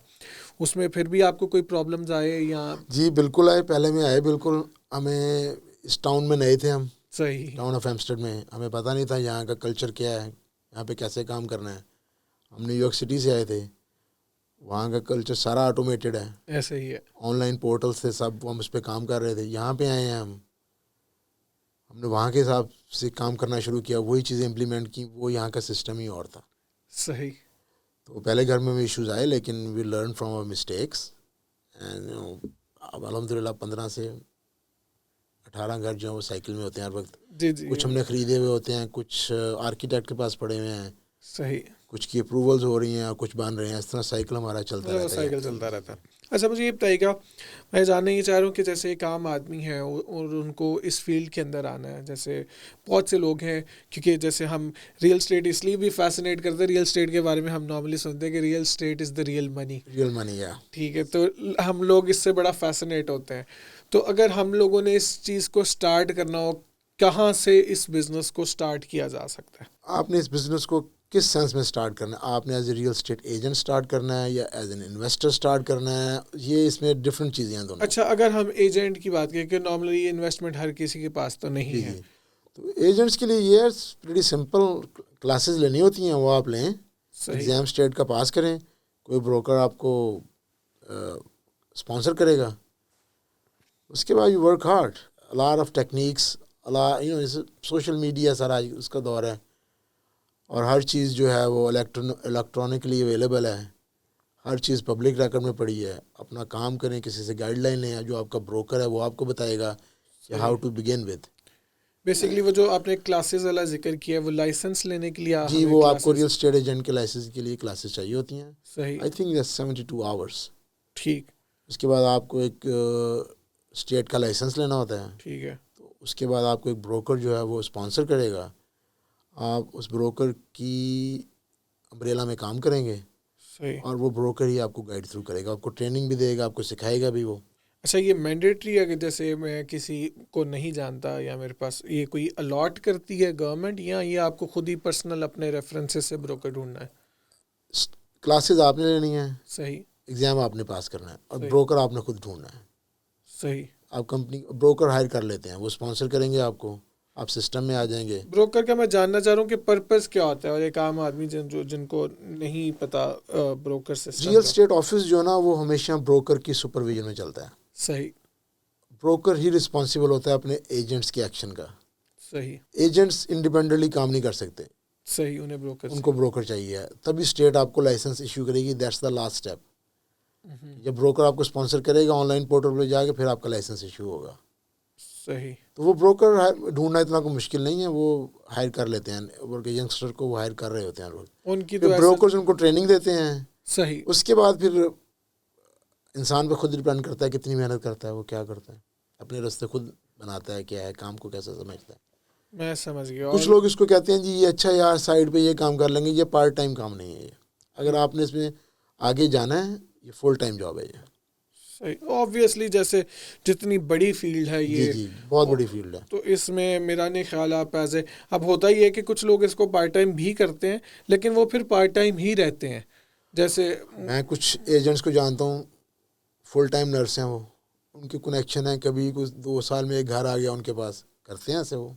اس میں پھر بھی آپ کو کوئی پرابلمز آئے یا؟ جی بالکل آئے, پہلے میں آئے بالکل. ہمیں اس ٹاؤن میں نئے تھے ہم. صحیح. ٹاؤن آف ہیمسٹڈ میں ہمیں پتہ نہیں تھا یہاں کا کلچر کیا ہے, یہاں پہ کیسے کام کرنا ہے. ہم نیو یارک سٹی سے آئے تھے, وہاں کا کلچر سارا آٹومیٹڈ ہے, ایسے ہی ہے. آن لائن پورٹلس تھے سب, ہم اس پہ کام کر رہے تھے. یہاں پہ آئے ہیں ہم نے وہاں کے حساب سے کام کرنا شروع کیا, وہی چیزیں امپلیمنٹ کی, وہ یہاں کا سسٹم ہی اور تھا. صحیح. تو پہلے گھر میں ایشوز آئے لیکن we learn from our mistakes. اب الحمد للہ 15 سے 18 گھر جو ہیں وہ سائیکل میں ہوتے ہیں ہر وقت. جی جی. کچھ ہم نے خریدے ہوئے ہوتے ہیں, کچھ آرکیٹیکٹ کے پاس پڑے ہوئے ہیں. صحیح. کچھ کی اپروولز ہو رہی ہیں اور کچھ بن رہے ہیں. اس طرح سائیکل ہمارا چلتا رہتا ہے. اچھا مجھے یہ بتائیے گا, میں جاننا یہ چاہ رہا ہوں کہ جیسے ایک عام آدمی ہے اور ان کو اس فیلڈ کے اندر آنا ہے, جیسے بہت سے لوگ ہیں, کیونکہ جیسے ہم ریئل اسٹیٹ اس لیے بھی فیسنیٹ کرتے ہیں, ریئل اسٹیٹ کے بارے میں ہم نارملی سنتے ہیں کہ real state is the real money. ٹھیک ہے, تو ہم لوگ اس سے بڑا فیسنیٹ ہوتے ہیں. تو اگر ہم لوگوں نے اس چیز کو سٹارٹ کرنا ہو, کہاں سے اس بزنس کو سٹارٹ کیا جا سکتا ہے؟ آپ نے اس بزنس کو کس سینس میں اسٹارٹ کرنا ہے. آپ نے as a real estate agent start کرنا ہے یا ایز این انویسٹر اسٹارٹ کرنا ہے, یہ اس میں ڈفرینٹ چیزیں ہیں دونوں. اچھا, اگر ہم ایجنٹ کی بات کریں کہ نارملی انویسٹمنٹ ہر کسی کے پاس تو نہیں ہے. تو ایجنٹس کے لیے یہ پریٹی سمپل کلاسز لینی ہوتی ہیں, وہ آپ لیں, ایگزام اسٹیٹ کا پاس کریں, کوئی بروکر آپ کو اسپانسر کرے گا, اس کے بعد you work hard, lot of techniques, social media سارا اس کا دور ہے, اور ہر چیز جو ہے وہ الیکٹرانکلی اویلیبل ہے, ہر چیز پبلک ریکارڈ میں پڑی ہے. اپنا کام کریں, کسی سے گائیڈ لائن لیں, جو آپ کا بروکر ہے وہ آپ کو بتائے گا کہ how to begin with. Basically وہ جو آپ نے کلاسز والا ذکر کیا ہے وہ لائسنس لینے کے لیے جی, وہ آپ کو ریئل اسٹیٹ ایجنٹ کے لائسنس کے لیے کلاسز چاہیے ہوتی ہیں. صحیح, آئی تھنک 72 hours. ٹھیک. اس کے بعد آپ کو ایک اسٹیٹ کا لائسنس لینا ہوتا ہے. ٹھیک ہے. تو اس کے بعد آپ کو ایک بروکر جو ہے وہ اسپانسر کرے گا, آپ اس بروکر کی امبریلا میں کام کریں گے. صحیح. اور وہ بروکر ہی آپ کو گائیڈ تھرو کرے گا, آپ کو ٹریننگ بھی دے گا, آپ کو سکھائے گا بھی وہ. اچھا, یہ مینڈیٹری ہے کہ جیسے میں کسی کو نہیں جانتا یا میرے پاس یہ کوئی الاٹ کرتی ہے گورنمنٹ, یا یہ آپ کو خود ہی پرسنل اپنے ریفرنسز سے بروکر ڈھونڈنا ہے؟ کلاسز آپ نے لینی ہیں. صحیح. ایگزام آپ نے پاس کرنا ہے, اور بروکر آپ نے خود ڈھونڈنا ہے. صحیح. آپ کمپنی بروکر ہائر کر لیتے ہیں, وہ اسپانسر کریں گے آپ کو, آپ سسٹم میں آ جائیں گے. بروکر کا میں جاننا چاہ رہا ہوں کہ پرپز کیا ہوتا ہے, اور ایک عام آدمی جن کو نہیں پتا broker system. Real estate office جو ہے نا وہ ہمیشہ بروکر کی سپرویژن میں چلتا ہے. صحیح. بروکر ہی رسپانسیبل ہوتا ہے اپنے ایجنٹس کے ایکشن کا. صحیح. ایجنٹس انڈیپینڈنٹلی کام نہیں کر سکتے. صحیح, انہیں بروکر, ان کو بروکر چاہیے, تبھی اسٹیٹ آپ کو لائسنس ایشو کرے گی. That's the last step. جب بروکر آپ کو اسپانسر کرے گا, آن لائن پورٹل پہ جا کے پھر آپ کا لائسنس ایشو ہوگا. صحیح. تو وہ بروکر ڈھونڈنا اتنا کوئی مشکل نہیں ہے, وہ ہائر کر لیتے ہیں. ورک ینگسٹر کو وہ ہائر کر رہے ہوتے ہیں لوگ, ان کی تو بروکرز ان کو ٹریننگ دیتے ہیں. صحیح. اس کے بعد پھر انسان پہ خود ڈپینڈ کرتا ہے کتنی محنت کرتا ہے, وہ کیا کرتا ہے, اپنے راستے خود بناتا ہے, کیا ہے کام کو کیسا سمجھتا ہے. میں سمجھ گیا. کچھ لوگ اس کو کہتے ہیں جی یہ اچھا یار سائڈ پہ یہ کام کر لیں گے, یہ پارٹ ٹائم کام نہیں ہے. یہ اگر آپ نے اس میں آگے جانا ہے, یہ فل ٹائم جاب ہے. یہ صحیح, آبویسلی جیسے جتنی بڑی فیلڈ ہے یہ, جی بہت بڑی فیلڈ ہے, تو اس میں میرا نہیں خیال آپ ایز اے, اب ہوتا ہی ہے کہ کچھ لوگ اس کو پارٹ ٹائم بھی کرتے ہیں لیکن وہ پھر پارٹ ٹائم ہی رہتے ہیں. جیسے میں کچھ ایجنٹس کو جانتا ہوں, فل ٹائم نرس ہیں, وہ ان کے کنیکشن ہیں, کبھی کچھ 2 سال میں ایک گھر آ گیا ان کے پاس, کرتے ہیں ایسے وہ.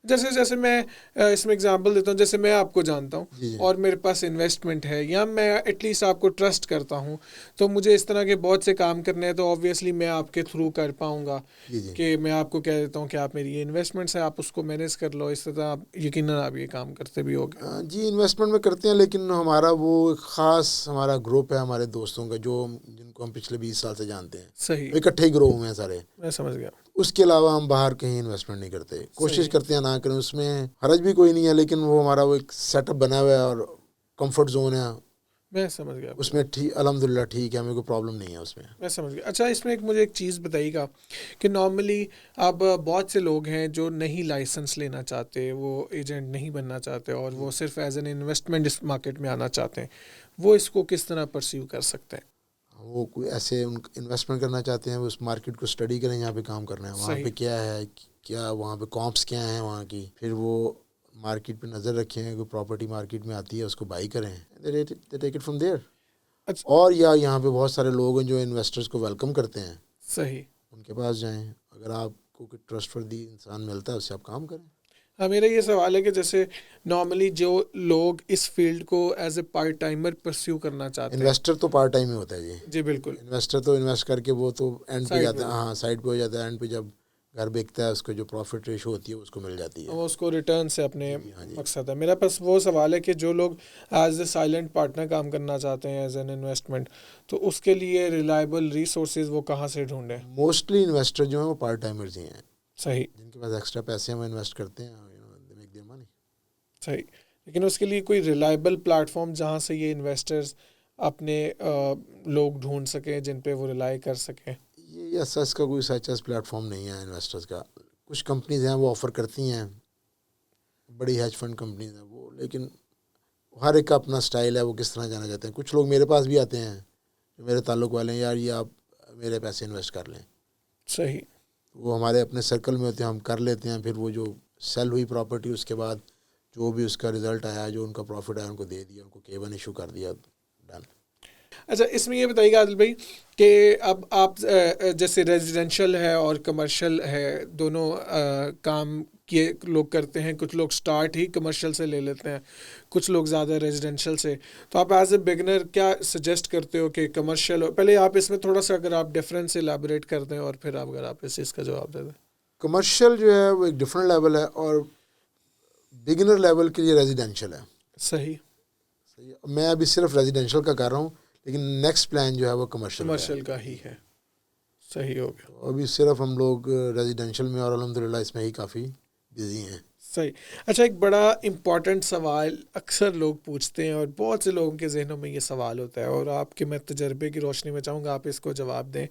جیسے میں اس میں اگزامپل دیتا ہوں, جیسے میں آپ کو جانتا ہوں اور میرے پاس انویسٹمنٹ ہے, یا میں ایٹ لیسٹ آپ کو ٹرسٹ کرتا ہوں, تو مجھے اس طرح کے بہت سے کام کرنے ہیں, تو آبویسلی میں آپ کے تھرو کر پاؤں گا. کہ میں آپ کو کہہ دیتا ہوں کہ آپ میری یہ انویسٹمنٹس ہیں, آپ اس کو مینیج کر لو, اس طرح آپ یقیناً آپ یہ کام کرتے بھی ہوگے. جی انویسٹمنٹ میں کرتے ہیں, لیکن ہمارا وہ خاص ہمارا گروپ ہے ہمارے دوستوں کا, جن کو ہم پچھلے 20 سال سے جانتے ہیں. صحیح. اکٹھے گروہ میں سارے, میں سمجھ گیا. اس کے علاوہ ہم باہر کہیں انویسٹمنٹ نہیں کرتے. کوشش کرتے ہیں نہ کریں, اس میں حرج بھی کوئی نہیں ہے, لیکن وہ ہمارا وہ ایک سیٹ اپ بنا ہوا ہے اور کمفرٹ زون ہے. میں سمجھ گیا. اس میں الحمدللہ ٹھیک ہے, ہمیں کوئی پرابلم نہیں ہے اس میں. میں سمجھ گیا. اچھا, اس میں مجھے ایک چیز بتائیے گا کہ نارملی اب بہت سے لوگ ہیں جو نہیں لائسنس لینا چاہتے, وہ ایجنٹ نہیں بننا چاہتے, اور وہ صرف ایز این انویسٹمنٹ اس مارکیٹ میں آنا چاہتے ہیں, وہ اس کو کس طرح پرسیو کر سکتے ہیں؟ وہ کوئی ایسے انویسٹمنٹ کرنا چاہتے ہیں, وہ اس مارکیٹ کو اسٹڈی کریں, یہاں پہ کام کرنا ہے, وہاں پہ کیا ہے, کیا وہاں پہ کامپس کیا ہیں وہاں کی, پھر وہ مارکیٹ پہ نظر رکھیں, کوئی پراپرٹی مارکیٹ میں آتی ہے اس کو بائی کریں, دے ٹیک اٹ فرام دیئر. اور یا یہاں پہ بہت سارے لوگ ہیں جو انویسٹرز کو ویلکم کرتے ہیں. صحیح. ان کے پاس جائیں, اگر آپ کو کوئی ٹرسٹ وردی انسان ملتا ہے اس سے آپ کام کریں. ہاں, میرا یہ سوال ہے کہ جیسے نارملی جو لوگ اس فیلڈ کو as a part timer perceive کرنا چاہتے ہیں. انویسٹر تو پارٹ ٹائم ہی ہوتا ہے. جی جی بالکل. انویسٹر تو انویسٹ کر کے وہ تو اینڈ پہ جاتا ہے, ہاں سائڈ پہ ہو جاتا ہے, اینڈ پہ جب گھر بیکتا ہے اس کو جو پروفٹ ریشو ہوتی ہے اس کو مل جاتی ہے, وہ اس کو ریٹرن سے اپنے مقصد ہے. میرا پاس وہ سوال ہے کہ جو لوگ ایز اے سائلنٹ پارٹنر کام کرنا چاہتے ہیں ایز این انویسٹمنٹ, تو اس کے لیے ریلائبل ریسورسز وہ کہاں سے ڈھونڈیں؟ موسٹلی انویسٹر جو ہیں وہ پارٹ ٹائمرز ہی ہیں. صحیح. جن کے پاس ایکسٹرا پیسے ہیں وہ انویسٹ کرتے ہیں. صحیح. لیکن اس کے لیے کوئی ریلائبل پلیٹ فارم جہاں سے یہ انویسٹرز اپنے لوگ ڈھونڈ سکیں جن پہ وہ ریلائی کر سکیں؟ یہ اس کا کوئی سچ پلیٹ فارم نہیں ہے انویسٹرز کا. کچھ کمپنیز ہیں وہ آفر کرتی ہیں, بڑی ہیج فنڈ کمپنیز ہیں وہ, لیکن ہر ایک کا اپنا سٹائل ہے, وہ کس طرح جانا چاہتے ہیں. کچھ لوگ میرے پاس بھی آتے ہیں جو میرے تعلق والے ہیں, یار یہ آپ میرے پیسے انویسٹ کر لیں. صحیح. وہ ہمارے اپنے سرکل میں ہوتے ہیں, ہم کر لیتے ہیں. پھر وہ جو سیل ہوئی پراپرٹی اس کے بعد جو بھی اس کا رزلٹ آیا, جو ان کا پروفٹ آیا ان کو دے دیا, ان کو K1 ایشو کر دیا, ڈن. اچھا, اس میں یہ بتائیے گا عادل بھائی کہ اب آپ جیسے ریزیڈینشیل ہے اور کمرشل ہے, دونوں کام کیے لوگ کرتے ہیں. کچھ لوگ سٹارٹ ہی کمرشل سے لے لیتے ہیں, کچھ لوگ زیادہ ریزیڈینشیل سے. تو آپ ایز اے بگنر کیا سجیسٹ کرتے ہو کہ کمرشل ہو؟ پہلے آپ اس میں تھوڑا سا اگر آپ ڈفرینس الیبوریٹ کر دیں اور پھر اگر آپ اس کا جواب دے دیں. کمرشل جو ہے وہ ایک ڈفرینٹ لیول ہے اور بگنر لیول کے لیے ریزیڈینشیل ہے. صحیح. میں ابھی صرف ریزیڈینشیل کا کر رہا ہوں, لیکن نیکسٹ پلان جو ہے وہ کمرشل کا ہی ہے. صحیح ہو گیا. ابھی صرف ہم لوگ ریزیڈینشیل میں اور الحمدللہ اس میں ہی کافی بزی ہیں. صحیح. اچھا, ایک بڑا امپورٹنٹ سوال اکثر لوگ پوچھتے ہیں اور بہت سے لوگوں کے ذہنوں میں یہ سوال ہوتا ہے, اور آپ کے میں تجربے کی روشنی میں چاہوں گا آپ اس کو جواب دیں.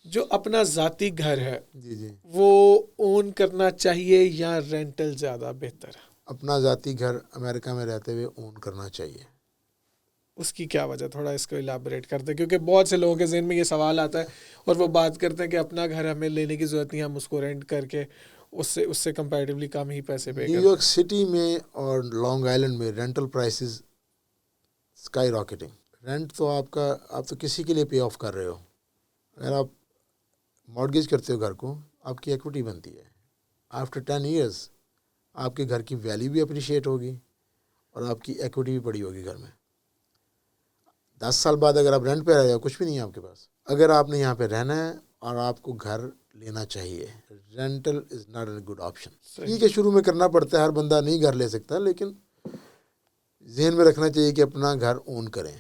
جو اپنا ذاتی گھر ہے جی وہ اون کرنا چاہیے یا رینٹل زیادہ بہتر ہے؟ اپنا ذاتی گھر امریکہ میں رہتے ہوئے اون کرنا چاہیے. اس کی کیا وجہ, تھوڑا اس کو الیبوریٹ کرتے ہیں, کیونکہ بہت سے لوگوں کے ذہن میں یہ سوال آتا ہے اور وہ بات کرتے ہیں کہ اپنا گھر ہمیں لینے کی ضرورت نہیں, ہم اس کو رینٹ کر کے اس سے کمپیریٹیولی کم ہی پیسے پے کرتے ہیں. نیو یارک سٹی میں اور لانگ آئلینڈ میں rental prices sky rocketing. Rent تو آپ تو کسی کے لیے پے آف کر رہے ہو. اگر آپ مارگیج کرتے ہو گھر کو, آپ کی ایکوٹی بنتی ہے. آفٹر 10 ایئرس آپ کے گھر کی ویلیو بھی اپریشیٹ ہوگی اور آپ کی ایکوٹی بھی بڑی ہوگی گھر میں. 10 سال بعد اگر آپ رینٹ پہ رہ جاؤ, کچھ بھی نہیں ہے آپ کے پاس. اگر آپ نے یہاں پہ رہنا ہے اور آپ کو گھر لینا چاہیے, rental is not a good option. ٹھیک ہے, شروع میں کرنا پڑتا ہے, ہر بندہ نہیں گھر لے سکتا, لیکن ذہن میں رکھنا چاہیے کہ اپنا گھر اون کریں.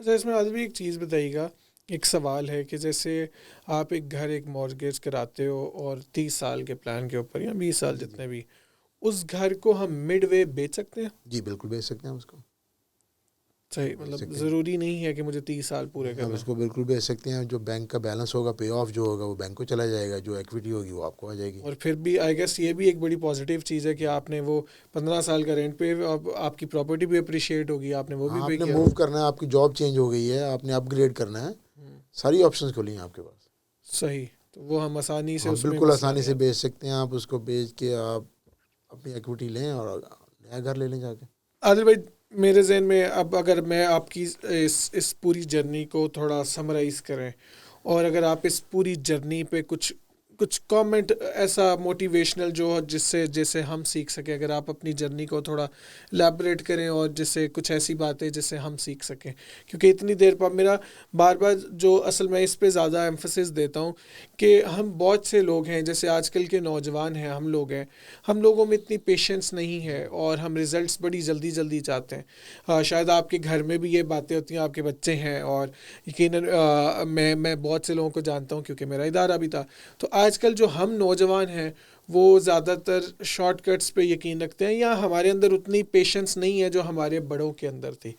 اچھا, اس میں آج بھی ایک چیز بتائیے گا, ایک سوال ہے کہ جیسے آپ ایک گھر ایک مارگیج کراتے ہو اور 30 سال کے پلان کے اوپر یا 20 سال جتنے بھی, اس گھر کو ہم مڈ وے بیچ سکتے ہیں؟ جی بالکل بیچ سکتے ہیں اس کو. صحیح, مطلب ضروری نہیں ہے کہ مجھے 30 سال پورے کرنا. آپ اس کو بالکل بیچ سکتے ہیں. جو بینک کا بیلنس ہوگا, پے آف جو ہوگا وہ بینک کو چلا جائے گا, جو ایکویٹی ہوگی وہ آپ کو آ جائے گی. اور پھر بھی آئی گیس یہ بھی ایک بڑی پازیٹیو چیز ہے کہ آپ نے وہ 15 سال کا رینٹ پہ, آپ کی پراپرٹی بھی اپریشیٹ ہوگی, آپ نے وہ بھی پے کیا. آپ نے موو کرنا ہے, آپ کی جاب چینج ہو گئی ہے, آپ نے اپ گریڈ کرنا ہے, ساری آپشنز کھلی ہیں آپ کے پاس. صحیح, تو وہ ہم آسانی سے بالکل آسانی سے بیچ سکتے ہیں. آپ اس کو بیچ کے آپ اپنی ایکویٹی لیں اور نیا گھر لے لیں جا کے. عادل بھائی, میرے ذہن میں اب اگر میں آپ کی اس پوری جرنی کو تھوڑا سمرائز کریں, اور اگر آپ اس پوری جرنی پہ کچھ کامنٹ ایسا موٹیویشنل جو جیسے ہم سیکھ سکیں, اگر آپ اپنی جرنی کو تھوڑا الیبوریٹ کریں اور جس سے کچھ ایسی باتیں جس سے ہم سیکھ سکیں. کیونکہ اتنی دیر پر میرا بار جو اصل میں اس پہ زیادہ ایمفسس دیتا ہوں کہ ہم بہت سے لوگ ہیں, جیسے آج کل کے نوجوان ہیں, ہم لوگ ہیں, ہم لوگوں میں اتنی پیشنس نہیں ہے اور ہم ریزلٹس بڑی جلدی چاہتے ہیں. شاید آپ کے گھر میں بھی یہ باتیں ہوتی ہیں, آپ کے بچے ہیں, اور یقیناً میں بہت سے لوگوں کو جانتا ہوں کیونکہ میرا ادارہ بھی تھا. تو آج کل جو ہم نوجوان ہیں وہ زیادہ تر شارٹ کٹس پہ یقین رکھتے ہیں, یا ہمارے اندر اتنی پیشنس نہیں ہے جو ہمارے بڑوں کے اندر تھی.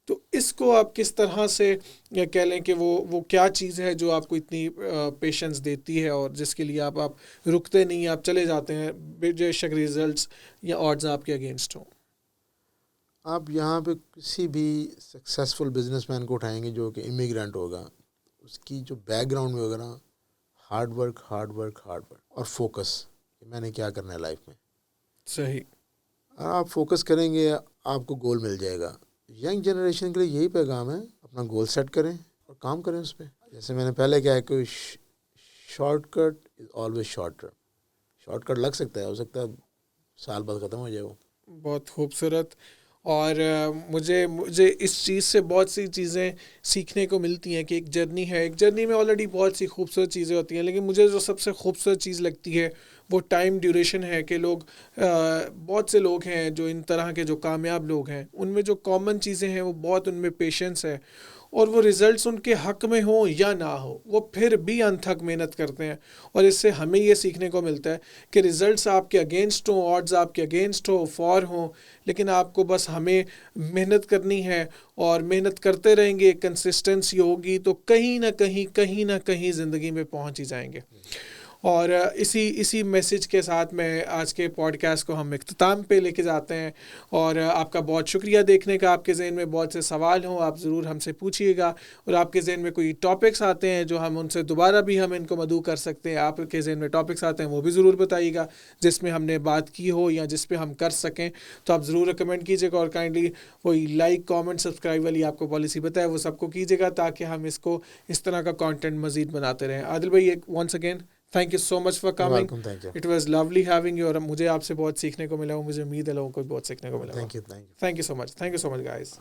تو اس کو آپ کس طرح سے کہہ لیں کہ وہ کیا چیز ہے جو آپ کو اتنی پیشنس دیتی ہے اور جس کے لیے آپ رکتے نہیں, آپ چلے جاتے ہیں بے شک ریزلٹس یا آڈز آپ کے اگینسٹ ہوں. آپ یہاں پہ کسی بھی سکسیزفل بزنس مین کو اٹھائیں گے جو کہ امیگرینٹ ہوگا, اس کی جو بیک گراؤنڈ میں ہوگا نا, ہارڈ ورک اور فوکس, کہ میں نے کیا کرنا ہے لائف میں. صحیح. آپ فوکس کریں گے آپ کو گول مل جائے گا. ینگ جنریشن کے لیے یہی پیغام ہے, اپنا گول سیٹ کریں اور کام کریں اس پہ. جیسے میں نے پہلے کہا کہ shortcut is always shorter. Shortcut لگ سکتا ہے, ہو سکتا ہے سال بعد ختم ہو جائے وہ. بہت خوبصورت. اور مجھے اس چیز سے بہت سی چیزیں سیکھنے کو ملتی ہیں کہ ایک جرنی ہے, ایک جرنی میں آلریڈی بہت سی خوبصورت چیزیں ہوتی ہیں, لیکن مجھے جو سب سے خوبصورت چیز لگتی ہے وہ ٹائم ڈیوریشن ہے. کہ بہت سے لوگ ہیں جو ان طرح کے جو کامیاب لوگ ہیں, ان میں جو کامن چیزیں ہیں وہ بہت ان میں پیشنس ہے, اور وہ ریزلٹس ان کے حق میں ہوں یا نہ ہو وہ پھر بھی انتھک محنت کرتے ہیں. اور اس سے ہمیں یہ سیکھنے کو ملتا ہے کہ ریزلٹس آپ کے اگینسٹ ہوں, آڈز آپ کے اگینسٹ ہو, فار ہوں, لیکن آپ کو بس ہمیں محنت کرنی ہے, اور محنت کرتے رہیں گے, کنسسٹنسی ہوگی تو کہیں نہ کہیں زندگی میں پہنچ ہی جائیں گے. اور اسی میسج کے ساتھ میں آج کے پوڈ کاسٹ کو ہم اختتام پہ لے کے جاتے ہیں. اور آپ کا بہت شکریہ دیکھنے کا. آپ کے ذہن میں بہت سے سوال ہوں آپ ضرور ہم سے پوچھیے گا, اور آپ کے ذہن میں کوئی ٹاپکس آتے ہیں جو ہم ان سے دوبارہ بھی ہم ان کو مدعو کر سکتے ہیں, آپ کے ذہن میں ٹاپکس آتے ہیں وہ بھی ضرور بتائیے گا جس میں ہم نے بات کی ہو یا جس پہ ہم کر سکیں, تو آپ ضرور ریکمینڈ کیجیے گا. اور کائنڈلی وہی لائک کامنٹ سبسکرائب والی آپ کو پالیسی بتائے وہ سب کو کیجیے گا تاکہ ہم اس طرح کا کانٹینٹ مزید بناتے رہیں. عادل بھائی once again thank you so much for coming. It was lovely having you, اور مجھے آپ سے بہت سیکھنے کو ملا, مجھے امید ہے لوگوں کو بہت سیکھنے کو ملا. Thank you thank you so much guys.